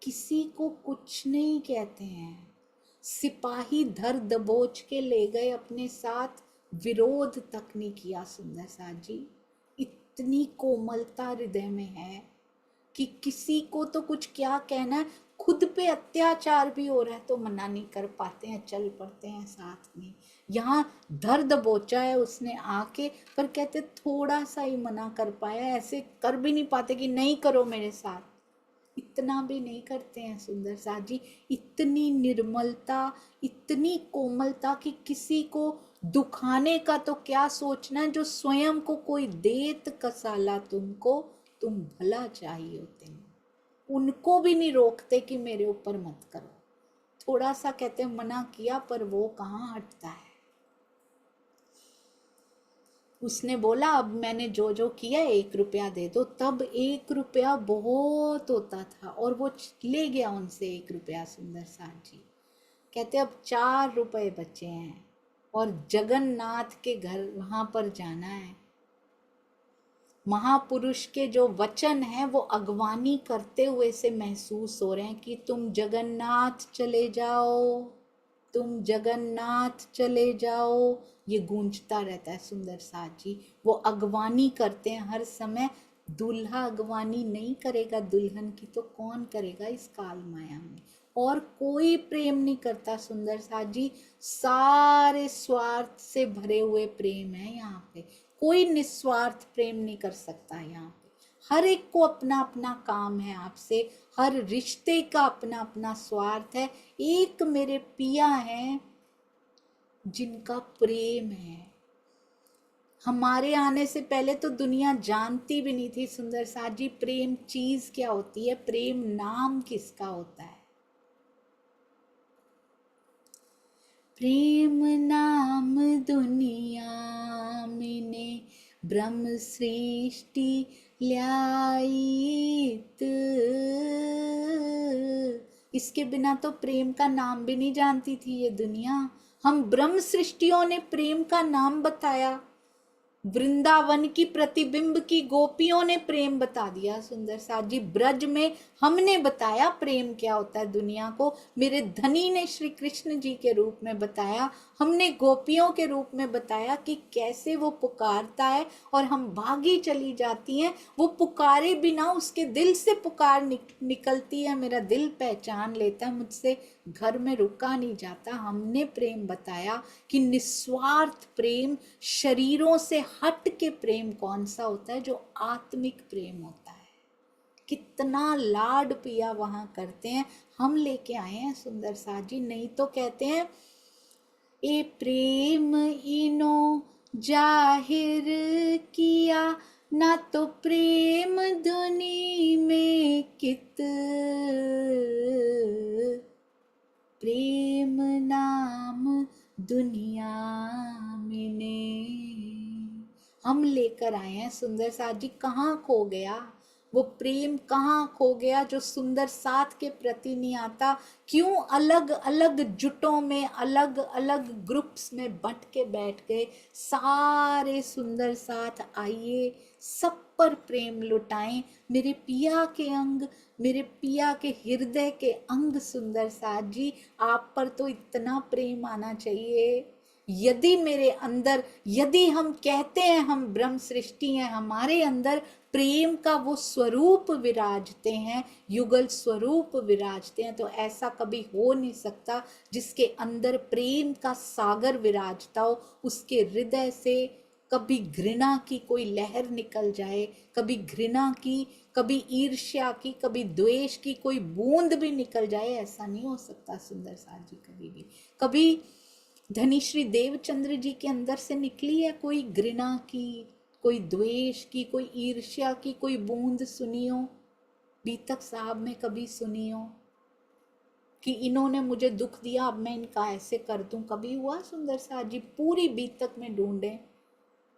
किसी को कुछ नहीं कहते हैं। सिपाही धर दबोच के ले गए अपने साथ, विरोध तक नहीं किया सुंदर सा जी। इतनी कोमलता हृदय में है कि किसी को तो कुछ क्या कहना है, खुद पे अत्याचार भी हो रहा है तो मना नहीं कर पाते हैं, चल पड़ते हैं साथ में। यहाँ धर दबोचा है उसने आके, पर कहते थोड़ा सा ही मना कर पाया, ऐसे कर भी नहीं पाते कि नहीं करो मेरे साथ, इतना भी नहीं करते हैं सुंदर सा जी। इतनी निर्मलता, इतनी कोमलता कि किसी को दुखाने का तो क्या सोचना है, जो स्वयं को कोई देत कसाला तुमको, तुम भला चाहिए होते हैं, उनको भी नहीं रोकते कि मेरे ऊपर मत करो। थोड़ा सा कहते हैं मना किया, पर वो कहाँ हटता है। उसने बोला अब मैंने जो जो किया 1 रुपया दे दो। तब 1 रुपया बहुत होता था और वो ले गया उनसे 1 रुपया सुंदर साथ जी। कहते अब 4 रुपए बचे हैं और जगन्नाथ के घर वहां पर जाना है। महापुरुष के जो वचन हैं वो अगवानी करते हुए से महसूस हो रहे हैं कि तुम जगन्नाथ चले जाओ, तुम जगन्नाथ चले जाओ, ये गूंजता रहता है सुंदर साथ जी। वो अगवानी करते हैं हर समय। दूल्हा अगवानी नहीं करेगा दुल्हन की तो कौन करेगा इस काल माया में। और कोई प्रेम नहीं करता सुंदर साथ जी, सारे स्वार्थ से भरे हुए प्रेम है यहाँ पे। कोई निस्वार्थ प्रेम नहीं कर सकता यहाँ पे। हर एक को अपना अपना काम है आपसे, हर रिश्ते का अपना अपना स्वार्थ है। एक मेरे पिया हैं जिनका प्रेम है। हमारे आने से पहले तो दुनिया जानती भी नहीं थी सुंदर साथ जी प्रेम चीज क्या होती है, प्रेम नाम किसका होता है। प्रेम नाम दुनिया में ब्रह्म सृष्टि ल्याइत। इसके बिना तो प्रेम का नाम भी नहीं जानती थी ये दुनिया। हम ब्रह्म सृष्टियों ने प्रेम का नाम बताया, वृंदावन की प्रतिबिंब की गोपियों ने प्रेम बता दिया सुंदर साथ जी। ब्रज में हमने बताया प्रेम क्या होता है दुनिया को। मेरे धनी ने श्री कृष्ण जी के रूप में बताया, हमने गोपियों के रूप में बताया कि कैसे वो पुकारता है और हम भागी चली जाती हैं। वो पुकारे बिना उसके दिल से पुकार निकलती है, मेरा दिल पहचान लेता है, मुझसे घर में रुका नहीं जाता। हमने प्रेम बताया कि निस्वार्थ प्रेम, शरीरों से हट के प्रेम कौन सा होता है, जो आत्मिक प्रेम होता है। कितना लाड पिया वहां करते हैं, हम लेके आए हैं सुंदर साथ जी। नहीं तो कहते हैं ए प्रेम इनो जाहिर किया, ना तो प्रेम दुनी में कित, प्रेम नाम दुनिया में हम लेकर आए हैं सुंदर साथ जी। कहाँ खो गया वो प्रेम, कहाँ खो गया जो सुंदर साथ के प्रति नहीं आता। क्यों अलग अलग जुटों में, अलग अलग ग्रुप्स में बंट के बैठ गए। सारे सुंदर साथ आइए, सब पर प्रेम लुटाएं। मेरे पिया के अंग, मेरे पिया के हृदय के अंग सुंदर साथ जी, आप पर तो इतना प्रेम आना चाहिए। यदि मेरे अंदर, यदि हम कहते हैं हम ब्रह्म सृष्टि हैं, हमारे अंदर प्रेम का वो स्वरूप विराजते हैं, युगल स्वरूप विराजते हैं, तो ऐसा कभी हो नहीं सकता जिसके अंदर प्रेम का सागर विराजता हो, उसके हृदय से कभी घृणा की कोई लहर निकल जाए, कभी घृणा की, कभी ईर्ष्या की, कभी द्वेष की कोई बूंद भी निकल जाए, ऐसा नहीं हो सकता सुंदर साथ जी कभी भी। कभी धनी श्री देवचंद्र जी के अंदर से निकली है कोई घृणा की, कोई द्वेष की, कोई ईर्ष्या की कोई बूंद सुनियो? बीतक साहब में कभी सुनियो कि इन्होंने मुझे दुख दिया, अब मैं इनका ऐसे कर दूं? कभी हुआ सुंदर साथ जी? पूरी बीतक में ढूंढे,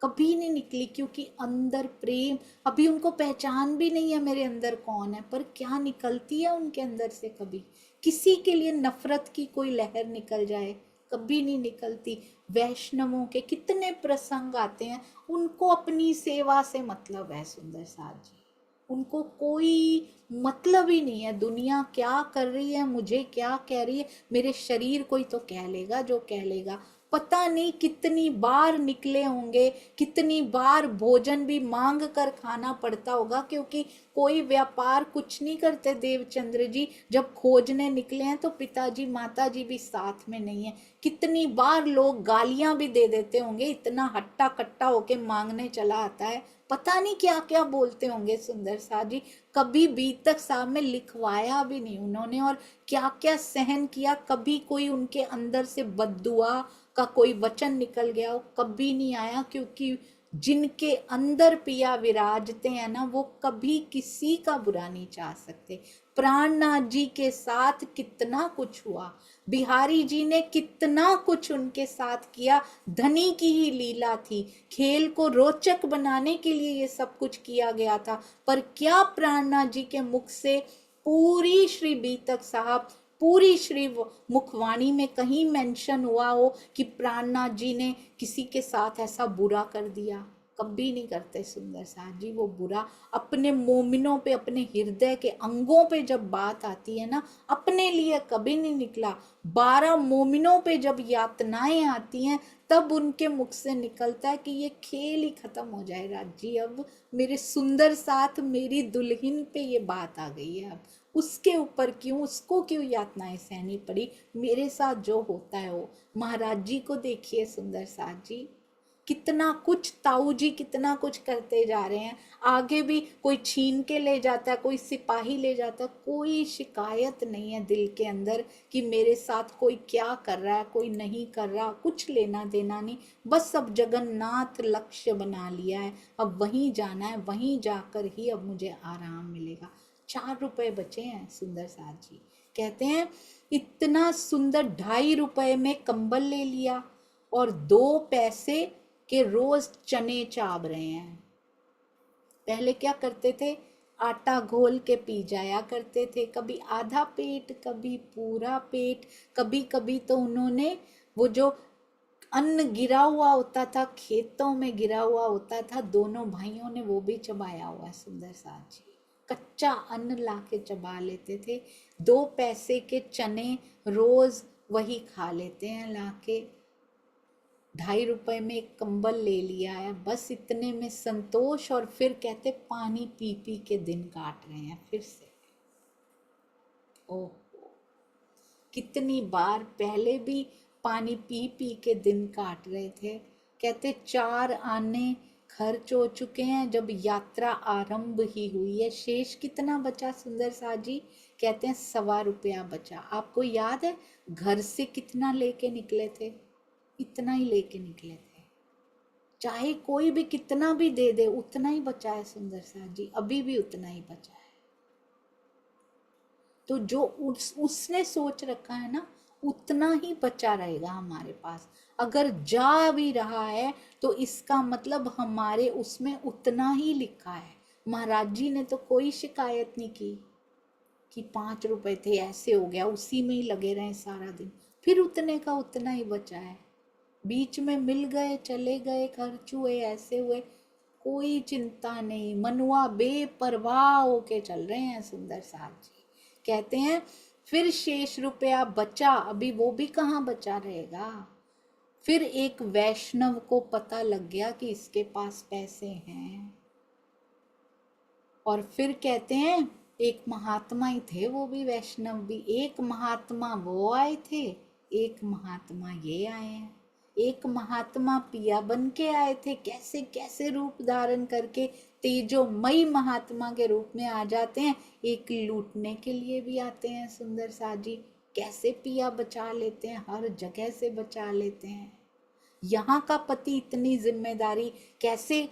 कभी नहीं निकली, क्योंकि अंदर प्रेम, अभी उनको पहचान भी नहीं है मेरे अंदर कौन है, पर क्या निकलती है उनके अंदर से? कभी किसी के लिए नफरत की कोई लहर निकल जाए? कभी नहीं निकलती। वैष्णवों के कितने प्रसंग आते हैं, उनको अपनी सेवा से मतलब है सुंदर साथ जी। उनको कोई मतलब ही नहीं है दुनिया क्या कर रही है, मुझे क्या कह रही है, मेरे शरीर कोई तो कह लेगा जो कह लेगा। पता नहीं कितनी बार निकले होंगे, कितनी बार भोजन भी मांग कर खाना पड़ता होगा, क्योंकि कोई व्यापार कुछ नहीं करते देवचंद्र जी। जब खोजने निकले हैं तो पिताजी माताजी भी साथ में नहीं है। कितनी बार लोग गालियां भी दे देते होंगे, इतना हट्टा कट्टा होके मांगने चला आता है, पता नहीं क्या क्या बोलते होंगे सुंदर साथ जी। कभी बीतक साहब में लिखवाया भी नहीं उन्होंने, और क्या क्या सहन किया। कभी कोई उनके अंदर से बद्दुआ का कोई वचन निकल गया हो, कभी नहीं आया, क्योंकि जिनके अंदर पिया विराजते हैं ना, वो कभी किसी का बुरा नहीं चाह सकते। प्राणनाथ जी के साथ कितना कुछ हुआ, बिहारी जी ने कितना कुछ उनके साथ किया, धनी की ही लीला थी। खेल को रोचक बनाने के लिए ये सब कुछ किया गया था, पर क्या प्राणनाथ जी के मुख से पूरी श्री बीतक साहब, पूरी श्री मुखवाणी में कहीं मेंशन हुआ हो कि प्राणनाथ जी ने किसी के साथ ऐसा बुरा कर दिया? कभी नहीं करते सुंदर साथ जी वो बुरा। अपने मोमिनों पे, अपने हृदय के अंगों पे जब बात आती है ना, अपने लिए कभी नहीं निकला। 12 मोमिनों पे जब यातनाएं आती हैं तब उनके मुख से निकलता है कि ये खेल ही खत्म हो जाएगा जी, अब मेरे सुंदर साथ, मेरी दुल्हन पे ये बात आ गई है, अब उसके ऊपर क्यों, उसको क्यों यातनाएं सहनी पड़ी, मेरे साथ जो होता है वो। महाराज जी को देखिए सुंदर साथ जी, कितना कुछ ताऊ जी कितना कुछ करते जा रहे हैं। आगे भी कोई छीन के ले जाता है, कोई सिपाही ले जाता है, कोई शिकायत नहीं है दिल के अंदर कि मेरे साथ कोई क्या कर रहा है, कोई नहीं कर रहा, कुछ लेना देना नहीं। बस अब जगन्नाथ लक्ष्य बना लिया है, अब वहीं जाना है, वहीं जाकर ही अब मुझे आराम मिलेगा। 4 रुपए बचे हैं सुंदर साथ जी। कहते हैं इतना सुंदर, 2.5 रुपए में कंबल ले लिया और 2 पैसे के रोज चने चाब रहे हैं। पहले क्या करते थे, आटा घोल के पी जाया करते थे, कभी आधा पेट कभी पूरा पेट। कभी कभी तो उन्होंने वो जो अन्न गिरा हुआ होता था, खेतों में गिरा हुआ होता था, दोनों भाइयों ने वो भी चबाया हुआ है सुंदर साथ जी। कच्चा अन्न ला के चबा लेते थे। 2 पैसे के चने रोज वही खा लेते हैं लाके। 2.5 रुपए में एक कंबल ले लिया है, बस इतने में संतोष। और फिर कहते पानी पी पी के दिन काट रहे हैं फिर से। ओह, कितनी बार पहले भी पानी पी पी के दिन काट रहे थे। कहते 4 आने खर्च हो चुके हैं जब यात्रा आरंभ ही हुई है। शेष कितना बचा सुंदर साथ जी? कहते हैं 1.25 रुपया बचा। आपको याद है घर से कितना लेके निकले थे? इतना ही लेके निकले थे। चाहे कोई भी कितना भी दे दे, उतना ही बचा है सुंदर साथ जी, अभी भी उतना ही बचा है। तो जो उसने सोच रखा है ना, उतना ही बचा रहेगा हमारे पास। अगर जा भी रहा है तो इसका मतलब हमारे उसमें उतना ही लिखा है। महाराज जी ने तो कोई शिकायत नहीं की कि 5 रुपए थे ऐसे हो गया, उसी में ही लगे रहे सारा दिन। फिर उतने का उतना ही बचा है। बीच में मिल गए, चले गए, खर्च हुए, ऐसे हुए, कोई चिंता नहीं। मनुआ बेपरवाह होके चल रहे हैं सुंदर साथ जी। कहते हैं फिर शेष रुपया बचा, अभी वो भी कहाँ बचा रहेगा। फिर एक वैष्णव को पता लग गया कि इसके पास पैसे हैं, और फिर कहते हैं एक महात्मा ही थे, वो भी वैष्णव भी। एक महात्मा वो आए थे, एक महात्मा ये आए हैं। एक महात्मा पिया बन के आए थे, कैसे कैसे रूप धारण करके तेजोमयी महात्मा के रूप में आ जाते हैं। एक लूटने के लिए भी आते हैं सुंदर साथ जी। कैसे पिया बचा लेते हैं, हर जगह से बचा लेते हैं। यहाँ का पति इतनी जिम्मेदारी, कैसे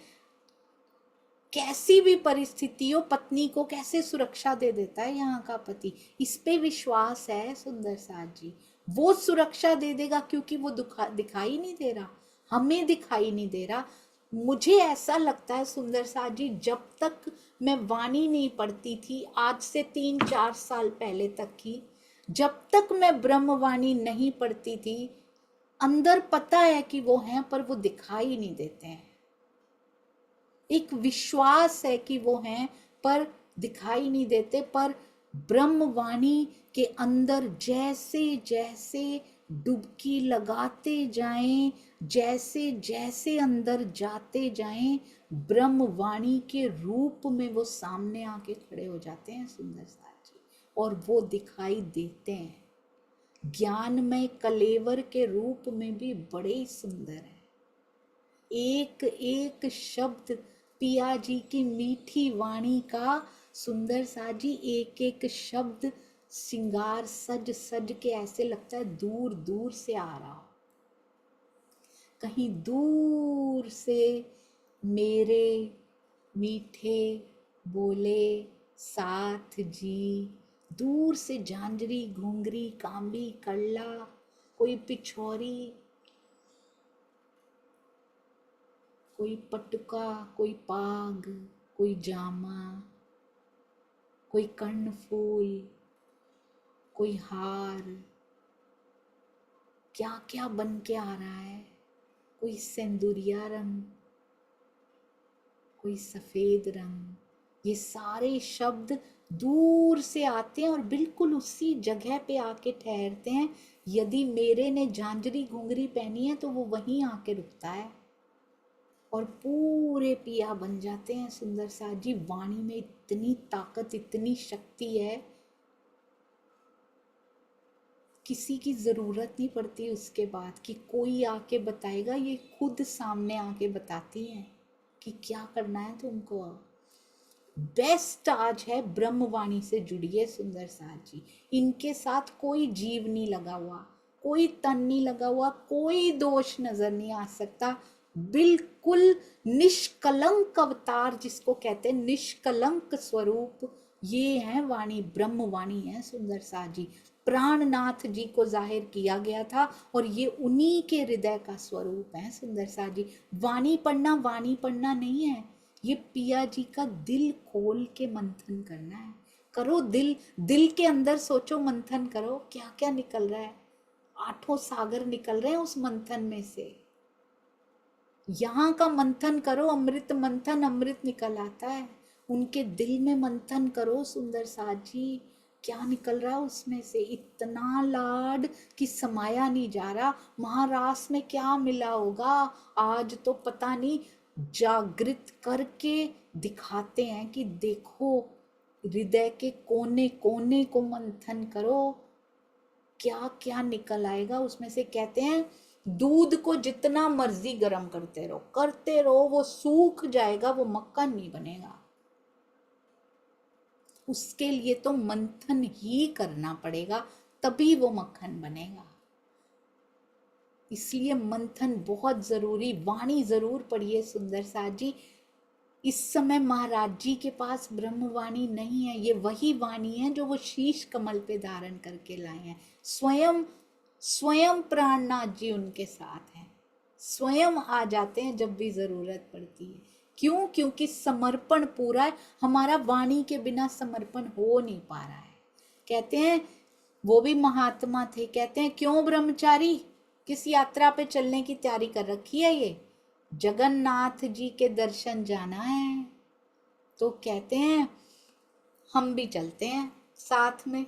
कैसी भी परिस्थिति हो पत्नी को कैसे सुरक्षा दे देता है यहाँ का पति। इस पे विश्वास है सुंदर साथ जी। वो सुरक्षा दे देगा क्योंकि वो दिखाई नहीं दे रहा, हमें दिखाई नहीं दे रहा। मुझे ऐसा लगता है सुंदर साथ जी, जब तक मैं वाणी नहीं पढ़ती थी, आज से 3-4 साल पहले तक की, जब तक मैं ब्रह्मवाणी नहीं पढ़ती थी, अंदर पता है कि वो हैं पर वो दिखाई नहीं देते हैं। एक विश्वास है कि वो हैं पर दिखाई नहीं देते। पर ब्रह्मवाणी के अंदर जैसे जैसे डुबकी लगाते जाएं, जैसे जैसे अंदर जाते जाएं, ब्रह्मवाणी के रूप में वो सामने आके खड़े हो जाते हैं सुंदर साथ जी, और वो दिखाई देते हैं। ज्ञान में कलेवर के रूप में भी बड़े ही सुंदर है। एक एक शब्द पिया जी की मीठी वाणी का सुंदर सा जी, एक एक शब्द सिंगार सज सज के ऐसे लगता है दूर दूर से आ रहा हो। कहीं दूर से मेरे मीठे बोले साथ जी, दूर से झांझरी घुंघरी कांबी कल्ला, कोई पिछौरी, कोई पटुका, कोई पाग, कोई जामा, कोई कर्णफूल, कोई हार, क्या क्या बन के आ रहा है। कोई सिंदूरिया रंग, कोई सफेद रंग, ये सारे शब्द दूर से आते हैं और बिल्कुल उसी जगह पे आके ठहरते हैं। यदि मेरे ने झांझरी घुंघरी पहनी है तो वो वहीं आके रुकता है और पूरे पिया बन जाते हैं। सुंदर साथ जी, वाणी में इतनी ताकत, इतनी शक्ति है, किसी की जरूरत नहीं पड़ती उसके बाद कि कोई आके बताएगा, ये खुद सामने आके बताती हैं कि क्या करना है तुमको। बेस्ट आज है ब्रह्मवाणी से जुड़िए सुंदर साथ जी। इनके साथ कोई जीव नहीं लगा हुआ, कोई तन नहीं लगा हुआ, कोई दोष नजर नहीं आ सकता। बिल्कुल निष्कलंक अवतार जिसको कहते हैं, निष्कलंक स्वरूप, ये है वाणी, ब्रह्मवाणी है सुंदर साथ जी। प्राणनाथ जी को जाहिर किया गया था और ये उन्हीं के हृदय का स्वरूप है सुंदर साथ जी। वाणी पढ़ना नहीं है, ये पिया जी का दिल खोल के मंथन करना है। करो, दिल के अंदर सोचो, मंथन करो, क्या क्या निकल रहा है। 8 सागर निकल रहे हैं उस मंथन में से। यहाँ का मंथन करो, अमृत मंथन, अमृत निकल आता है। उनके दिल में मंथन करो सुंदर साथ जी, क्या निकल रहा है उसमें से। इतना लाड कि समाया नहीं जा रहा। महाराष्ट्र में क्या मिला होगा आज तो पता नहीं। जागृत करके दिखाते हैं कि देखो, हृदय के कोने कोने को मंथन करो, क्या क्या निकल आएगा उसमें से। कहते हैं दूध को जितना मर्जी गर्म करते रहो, वो सूख जाएगा, वो मक्खन नहीं बनेगा। उसके लिए तो मंथन ही करना पड़ेगा, तभी वो मक्खन बनेगा। इसलिए मंथन बहुत जरूरी। वाणी जरूर पढ़िए सुंदर साथ जी। इस समय महाराज जी के पास ब्रह्मवाणी नहीं है, ये वही वाणी है जो वो शीश कमल पे धारण करके लाए हैं। स्वयं प्राणनाथ जी उनके साथ हैं, स्वयं आ जाते हैं जब भी जरूरत पड़ती है। क्यों? क्योंकि समर्पण पूरा है। हमारा वाणी के बिना समर्पण हो नहीं पा रहा है। कहते हैं वो भी महात्मा थे, कहते हैं क्यों ब्रह्मचारी, किस यात्रा पे चलने की तैयारी कर रखी है ये? जगन्नाथ जी के दर्शन जाना है। तो कहते हैं हम भी चलते हैं साथ में,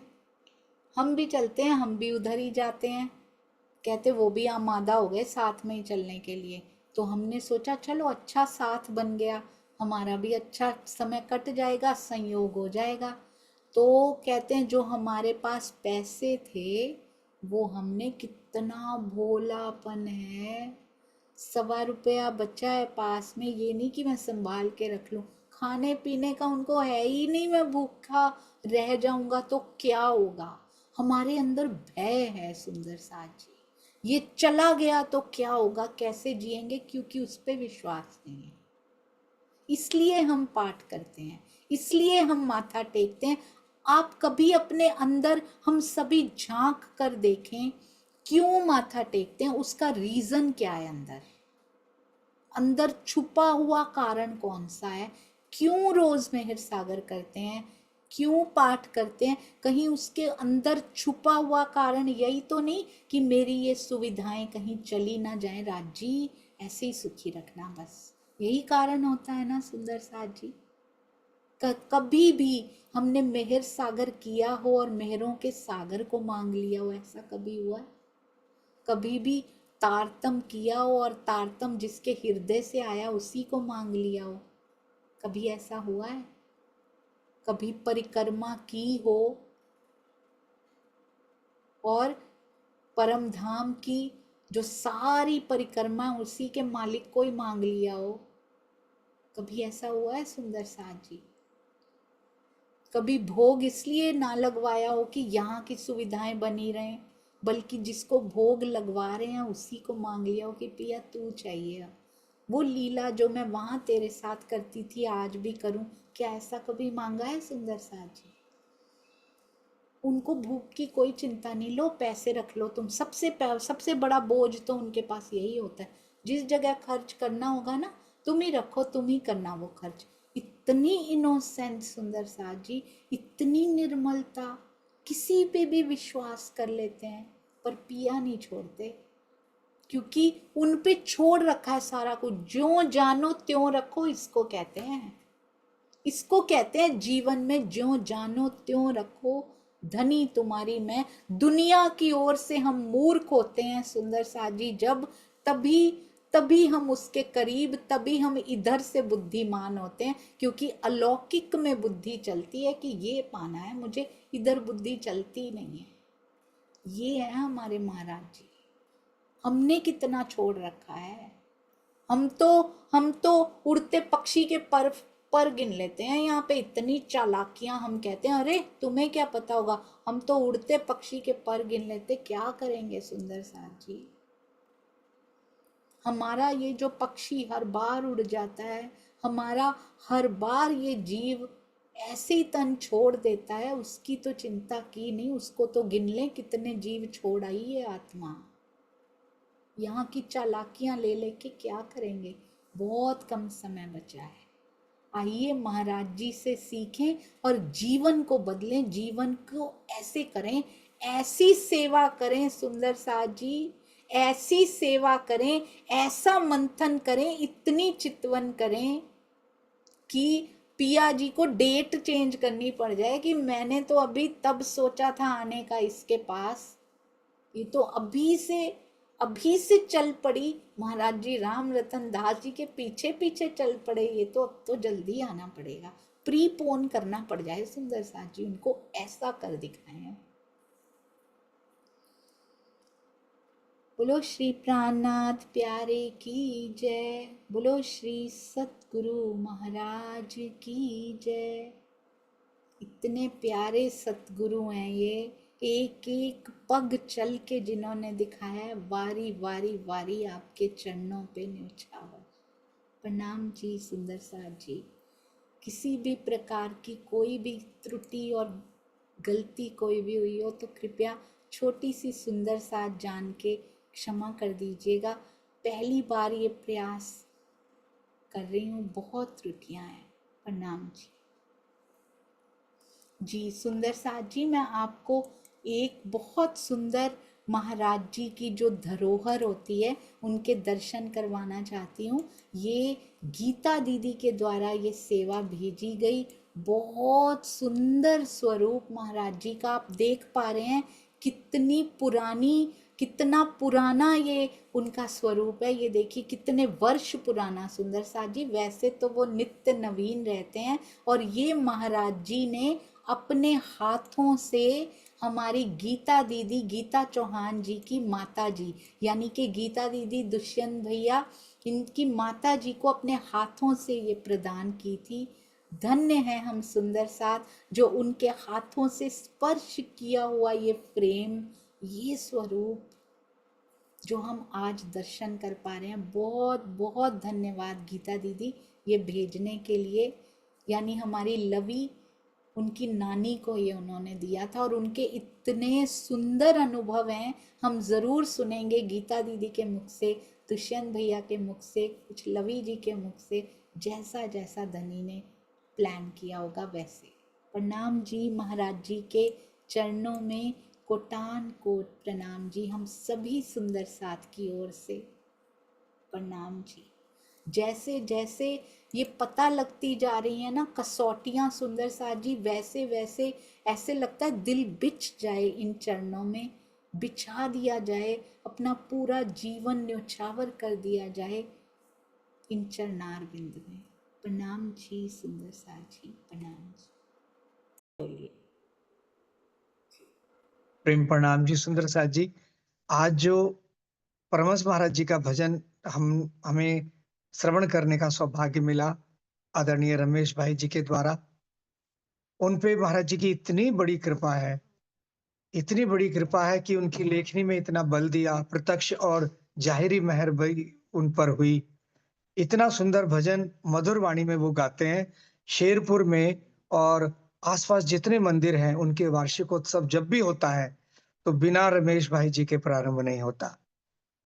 हम भी चलते हैं, हम भी उधर ही जाते हैं। कहते वो भी आमादा हो गए साथ में ही चलने के लिए। तो हमने सोचा चलो अच्छा साथ बन गया, हमारा भी अच्छा समय कट जाएगा, संयोग हो जाएगा। तो कहते हैं जो हमारे पास पैसे थे वो हमने, कितना भोलापन है, 1.25 रुपया बचा है पास में, ये नहीं कि मैं संभाल के रख लूं। खाने पीने का उनको है ही नहीं, मैं भूखा रह जाऊंगा तो क्या होगा। हमारे अंदर भय है सुंदर साथ जी, ये चला गया तो क्या होगा, कैसे जिएंगे, क्योंकि उस पर विश्वास नहीं है। इसलिए हम पाठ करते हैं, इसलिए हम माथा टेकते हैं। आप कभी अपने अंदर हम सभी झांक कर देखें, क्यों माथा टेकते हैं, उसका रीजन क्या है। अंदर छुपा हुआ कारण कौन सा है। क्यों रोज मेहर सागर करते हैं, क्यों पाठ करते हैं। कहीं उसके अंदर छुपा हुआ कारण यही तो नहीं कि मेरी ये सुविधाएं कहीं चली ना जाए, राज जी ऐसे ही सुखी रखना, बस यही कारण होता है ना सुंदर साथ जी। कभी भी हमने मेहर सागर किया हो और मेहरों के सागर को मांग लिया हो, ऐसा कभी हुआ है? कभी भी तारतम किया हो और तारतम जिसके हृदय से आया उसी को मांग लिया हो, कभी ऐसा हुआ है? कभी परिक्रमा की हो और परम धाम की जो सारी परिक्रमा उसी के मालिक को ही मांग लिया हो, कभी ऐसा हुआ है सुंदर साथ जी? कभी भोग इसलिए ना लगवाया हो कि यहाँ की सुविधाएं बनी रहें, बल्कि जिसको भोग लगवा रहे हैं उसी को मांग लिया हो कि पिया तू चाहिए, वो लीला जो मैं वहां तेरे साथ करती थी आज भी करूं, क्या ऐसा कभी मांगा है सुंदर साथ जी? उनको भूख की कोई चिंता नहीं, लो पैसे रख लो तुम, सबसे बड़ा बोझ तो उनके पास यही होता है, जिस जगह खर्च करना होगा ना तुम ही रखो, तुम ही करना वो खर्च। इतनी इनोसेंट सुंदर साथ जी, इतनी निर्मलता, किसी पे भी विश्वास कर लेते हैं, पर पिया नहीं छोड़ते। क्योंकि उन पे छोड़ रखा है सारा कुछ। ज्यों जानो त्यों रखो, इसको कहते हैं, इसको कहते हैं जीवन में ज्यों जानो त्यों रखो, धनी तुम्हारी मैं। दुनिया की ओर से हम मूर्ख होते हैं सुंदर साथ जी, जब तभी तभी हम उसके करीब, तभी हम इधर से बुद्धिमान होते हैं, क्योंकि अलौकिक में बुद्धि चलती है कि ये पाना है मुझे, इधर बुद्धि चलती नहीं है। ये है हमारे महाराज जी। हमने कितना छोड़ रखा है। हम तो उड़ते पक्षी के पर गिन लेते हैं। यहाँ पे इतनी चालाकियां, हम कहते हैं अरे तुम्हें क्या पता होगा, हम तो उड़ते पक्षी के पर गिन लेते। क्या करेंगे सुंदर साथ जी। हमारा ये जो पक्षी हर बार उड़ जाता है, हमारा हर बार ये जीव ऐसे ही तन छोड़ देता है, उसकी तो चिंता की नहीं। उसको तो गिन ले कितने जीव छोड़ आई है आत्मा। यहाँ की चालाकियां ले लेके क्या करेंगे। बहुत कम समय बचा है। आइए महाराज जी से सीखें और जीवन को बदलें, जीवन को ऐसे करें, ऐसी सेवा करें सुंदर साथ जी, ऐसी सेवा करें, ऐसा मंथन करें, इतनी चितवन करें कि पिया जी को डेट चेंज करनी पड़ जाए कि मैंने तो अभी तब सोचा था आने का इसके पास, ये तो अभी से चल पड़ी। महाराज जी राम रतन दास जी के पीछे पीछे चल पड़े, ये तो अब तो जल्दी आना पड़ेगा, प्रीपोन करना पड़ जाए सुंदर साथ जी, उनको ऐसा कर दिखाएं। बोलो श्री प्राणनाथ प्यारे की जय, बोलो श्री सतगुरु महाराज की जय। इतने प्यारे सतगुरु हैं ये, एक एक पग चल के जिन्होंने दिखाया है, वारी वारी वारी आपके चरणों पे न्योछावर। प्रणाम जी सुंदर साथ जी। किसी भी प्रकार की कोई भी त्रुटि और गलती कोई भी हुई हो तो कृपया छोटी सी सुंदर साथ जान के क्षमा कर दीजिएगा। पहली बार ये प्रयास कर रही हूँ, बहुत त्रुटियां हैं। प्रणाम जी। जी सुंदर साथ जी, मैं आपको एक बहुत सुंदर महाराज जी की जो धरोहर होती है उनके दर्शन करवाना चाहती हूँ। ये गीता दीदी के द्वारा ये सेवा भेजी गई, बहुत सुंदर स्वरूप महाराज जी का आप देख पा रहे हैं। कितना पुराना ये उनका स्वरूप है। ये देखिए कितने वर्ष पुराना सुंदर साथ जी। वैसे तो वो नित्य नवीन रहते हैं, और ये महाराज जी ने अपने हाथों से हमारी गीता दीदी, गीता चौहान जी की माता जी, यानी कि गीता दीदी दुष्यंत भैया, इनकी माता जी को अपने हाथों से ये प्रदान की थी। धन्य है हम सुंदर साथ, जो उनके हाथों से स्पर्श किया हुआ ये प्रेम, ये स्वरूप जो हम आज दर्शन कर पा रहे हैं। बहुत बहुत धन्यवाद गीता दीदी ये भेजने के लिए। यानी हमारी लवी, उनकी नानी को ये उन्होंने दिया था, और उनके इतने सुंदर अनुभव हैं, हम ज़रूर सुनेंगे गीता दीदी के मुख से, दुष्यंत भैया के मुख से, कुछ लवी जी के मुख से, जैसा जैसा धनी ने प्लान किया होगा वैसे। प्रणाम जी महाराज जी के चरणों में कोटान कोट प्रणाम जी, हम सभी सुंदर साथ की ओर से प्रणाम जी। जैसे जैसे ये पता लगती जा रही है ना कसौटियाँ सुंदर साथ जी, वैसे वैसे ऐसे लगता है दिल बिछ जाए इन चरणों में, बिछा दिया जाए, अपना पूरा जीवन न्योछावर कर दिया जाए इन चरणार बिंद में। प्रणाम जी सुंदर साथ जी, प्रणाम जी। बोलिए। प्रेम प्रणाम जी सुंदर साथ जी। आज जो परमहंस महाराज जी का भजन हमें श्रवण करने का सौभाग्य मिला आदरणीय रमेश भाई जी के द्वारा, उन पे महाराज जी की इतनी बड़ी कृपा है, इतनी बड़ी कृपा है कि उनकी लेखनी में इतना बल दिया, प्रत्यक्ष और जाहिरी मेहर भी उन पर हुई। इतना सुंदर भजन मधुर वाणी में वो गाते हैं। शेरपुर में और आसपास जितने मंदिर हैं, उनके वार्षिकोत्सव जब भी होता है तो बिना रमेश भाई जी के प्रारंभ नहीं होता।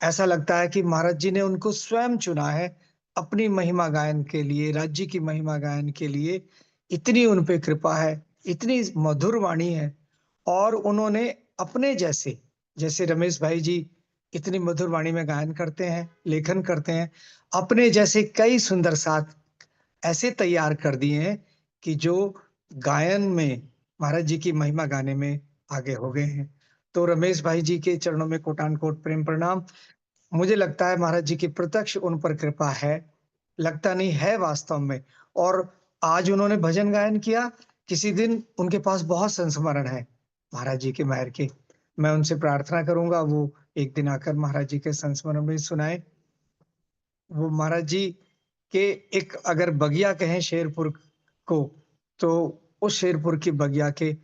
ऐसा लगता है कि महाराज जी ने उनको स्वयं चुना है अपनी महिमा गायन के लिए, राज्य की महिमा गायन के लिए। इतनी उन पे कृपा है, इतनी मधुर वाणी है, और उन्होंने अपने जैसे, जैसे रमेश भाई जी इतनी मधुर वाणी में गायन करते हैं, लेखन करते हैं। अपने जैसे कई सुंदर साथ ऐसे तैयार कर दिए हैं कि जो गायन में महाराज जी की महिमा गाने में आगे हो गए हैं। तो रमेश भाई जी के चरणों में कोटान-कोट प्रेम प्रणाम। मुझे लगता है महाराज जी की प्रत्यक्ष उन पर कृपा है, लगता नहीं है वास्तव में। और आज उन्होंने भजन गायन किया, किसी दिन उनके पास बहुत संस्मरण है महाराज जी के महर के। मैं उनसे प्रार्थना करूँगा वो एक दिन आकर महाराज जी के संस्मरण में सुनाएँ। वो महाराज जी के एक अगर बगिया कहें शेरपुर को, तो उस शेरपुर की बगिया के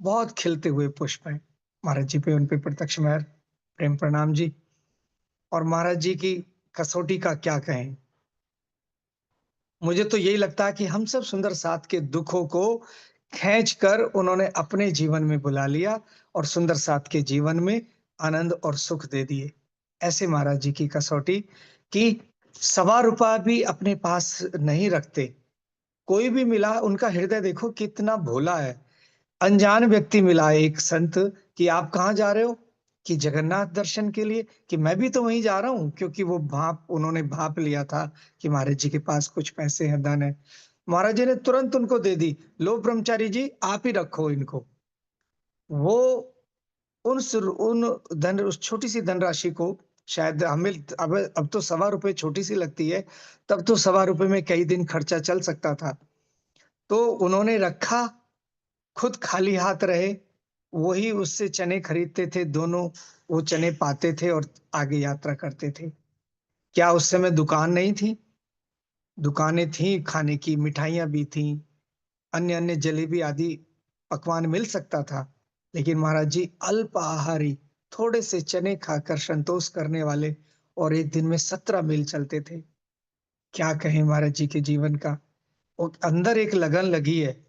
बहुत खिलते हुए पुष्प हैं। महाराज जी पे, उन पे प्रत्यक्ष महर, प्रेम प्रणाम जी। और महाराज जी की कसौटी का क्या कहें? मुझे तो यही लगता है कि हम सब सुंदर साथ के दुखों को खींच कर उन्होंने अपने जीवन में बुला लिया और सुंदर साथ के जीवन में आनंद और सुख दे दिए। ऐसे महाराज जी की कसौटी कि ₹1.25 भी अपने पास नहीं रखते। कोई भी मिला, उनका हृदय देखो कितना भोला है। अनजान व्यक्ति मिला एक संत कि आप कहाँ जा रहे हो? कि जगन्नाथ दर्शन के लिए। कि मैं भी तो वहीं जा रहा हूँ, क्योंकि वो उन्होंने भाप लिया था कि महाराज जी के पास कुछ पैसे हैं, धन है। महाराज जी ने तुरंत उनको दे दी, लो ब्रह्मचारी जी आप ही रखो इनको। वो उन धन, उस छोटी सी धनराशि को शायद हमें अब तो ₹1.25 छोटी सी लगती है, तब तो ₹1.25 में कई दिन खर्चा चल सकता था। तो उन्होंने रखा, खुद खाली हाथ रहे, वही उससे चने खरीदते थे, दोनों वो चने पाते थे और आगे यात्रा करते थे। क्या उस समय दुकान नहीं थी? दुकानें थीं, खाने की मिठाइयाँ भी थीं, अन्य-अन्य जलेबी आदि पकवान मिल सकता था। लेकिन महाराज जी अल्प आहारी, थोड़े से चने खाकर संतोष करने वाले और एक दिन में 17 मील चलते थे। क्या कहें महाराज जी के जीवन का? और अंदर एक लगन लगी है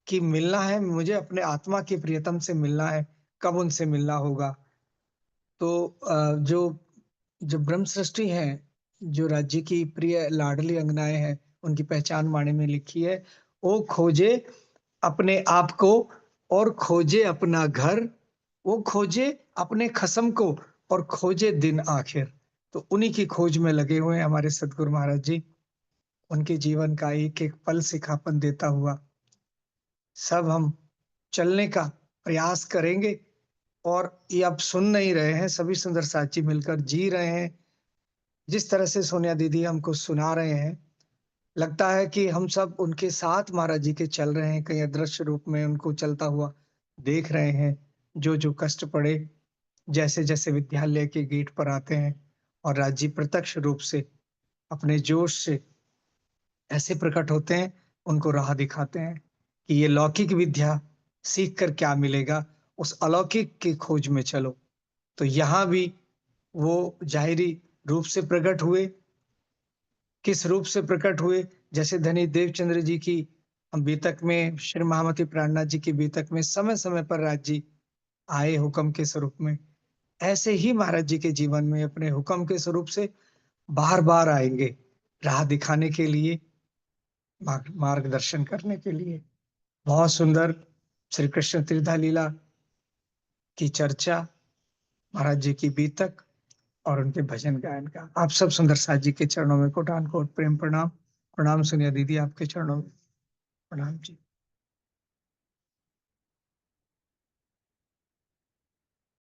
कि मिलना है मुझे, अपने आत्मा के प्रियतम से मिलना है, कब उनसे मिलना होगा? तो जो ब्रह्म सृष्टि है, जो राज्य की प्रिय लाडली अंगनाएँ हैं, उनकी पहचान वाणी में लिखी है, "ओ खोजे अपने आप को और खोजे अपना घर, वो खोजे अपने खसम को और खोजे दिन आखिर।" तो उन्हीं की खोज में लगे हुए हैं हमारे सद्गुरु महाराज जी। उनके जीवन का एक-एक पल सिखापन देता हुआ सब हम चलने का प्रयास करेंगे। और ये अब सुन नहीं रहे हैं, सभी सुंदर साथी मिलकर जी रहे हैं। जिस तरह से सोनिया दीदी हमको सुना रहे हैं, लगता है कि हम सब उनके साथ महाराज जी के चल रहे हैं, कहीं अदृश्य रूप में उनको चलता हुआ देख रहे हैं। जो कष्ट पड़े, जैसे-जैसे विद्यालय के गेट पर आते हैं और राज जी प्रत्यक्ष रूप से अपने जोश से ऐसे प्रकट होते हैं, उनको राह दिखाते हैं कि ये लौकिक विद्या सीख कर क्या मिलेगा, उस अलौकिक की खोज में चलो। तो यहाँ भी वो ज़ाहिरी रूप से प्रकट हुए। किस रूप से प्रकट हुए? जैसे धनी देवचंद्र जी की बीतक में, श्री महामती प्राणनाथ जी की बीतक में समय-समय पर राज जी आए हुक्म के स्वरूप में। ऐसे ही महाराज जी के जीवन में अपने हुक्म के स्वरूप से बार-बार आएँगे, राह दिखाने के लिए, मार्गदर्शन करने के लिए। बहुत सुंदर श्री कृष्ण त्रिधा लीला की चर्चा, महाराज जी की बीतक और उनके भजन गायन का। आप सब सुंदर साथ जी के चरणों में कोटान-कोट प्रेम प्रणाम। प्रणाम सोनिया दीदी, आपके चरणों में प्रणाम जी।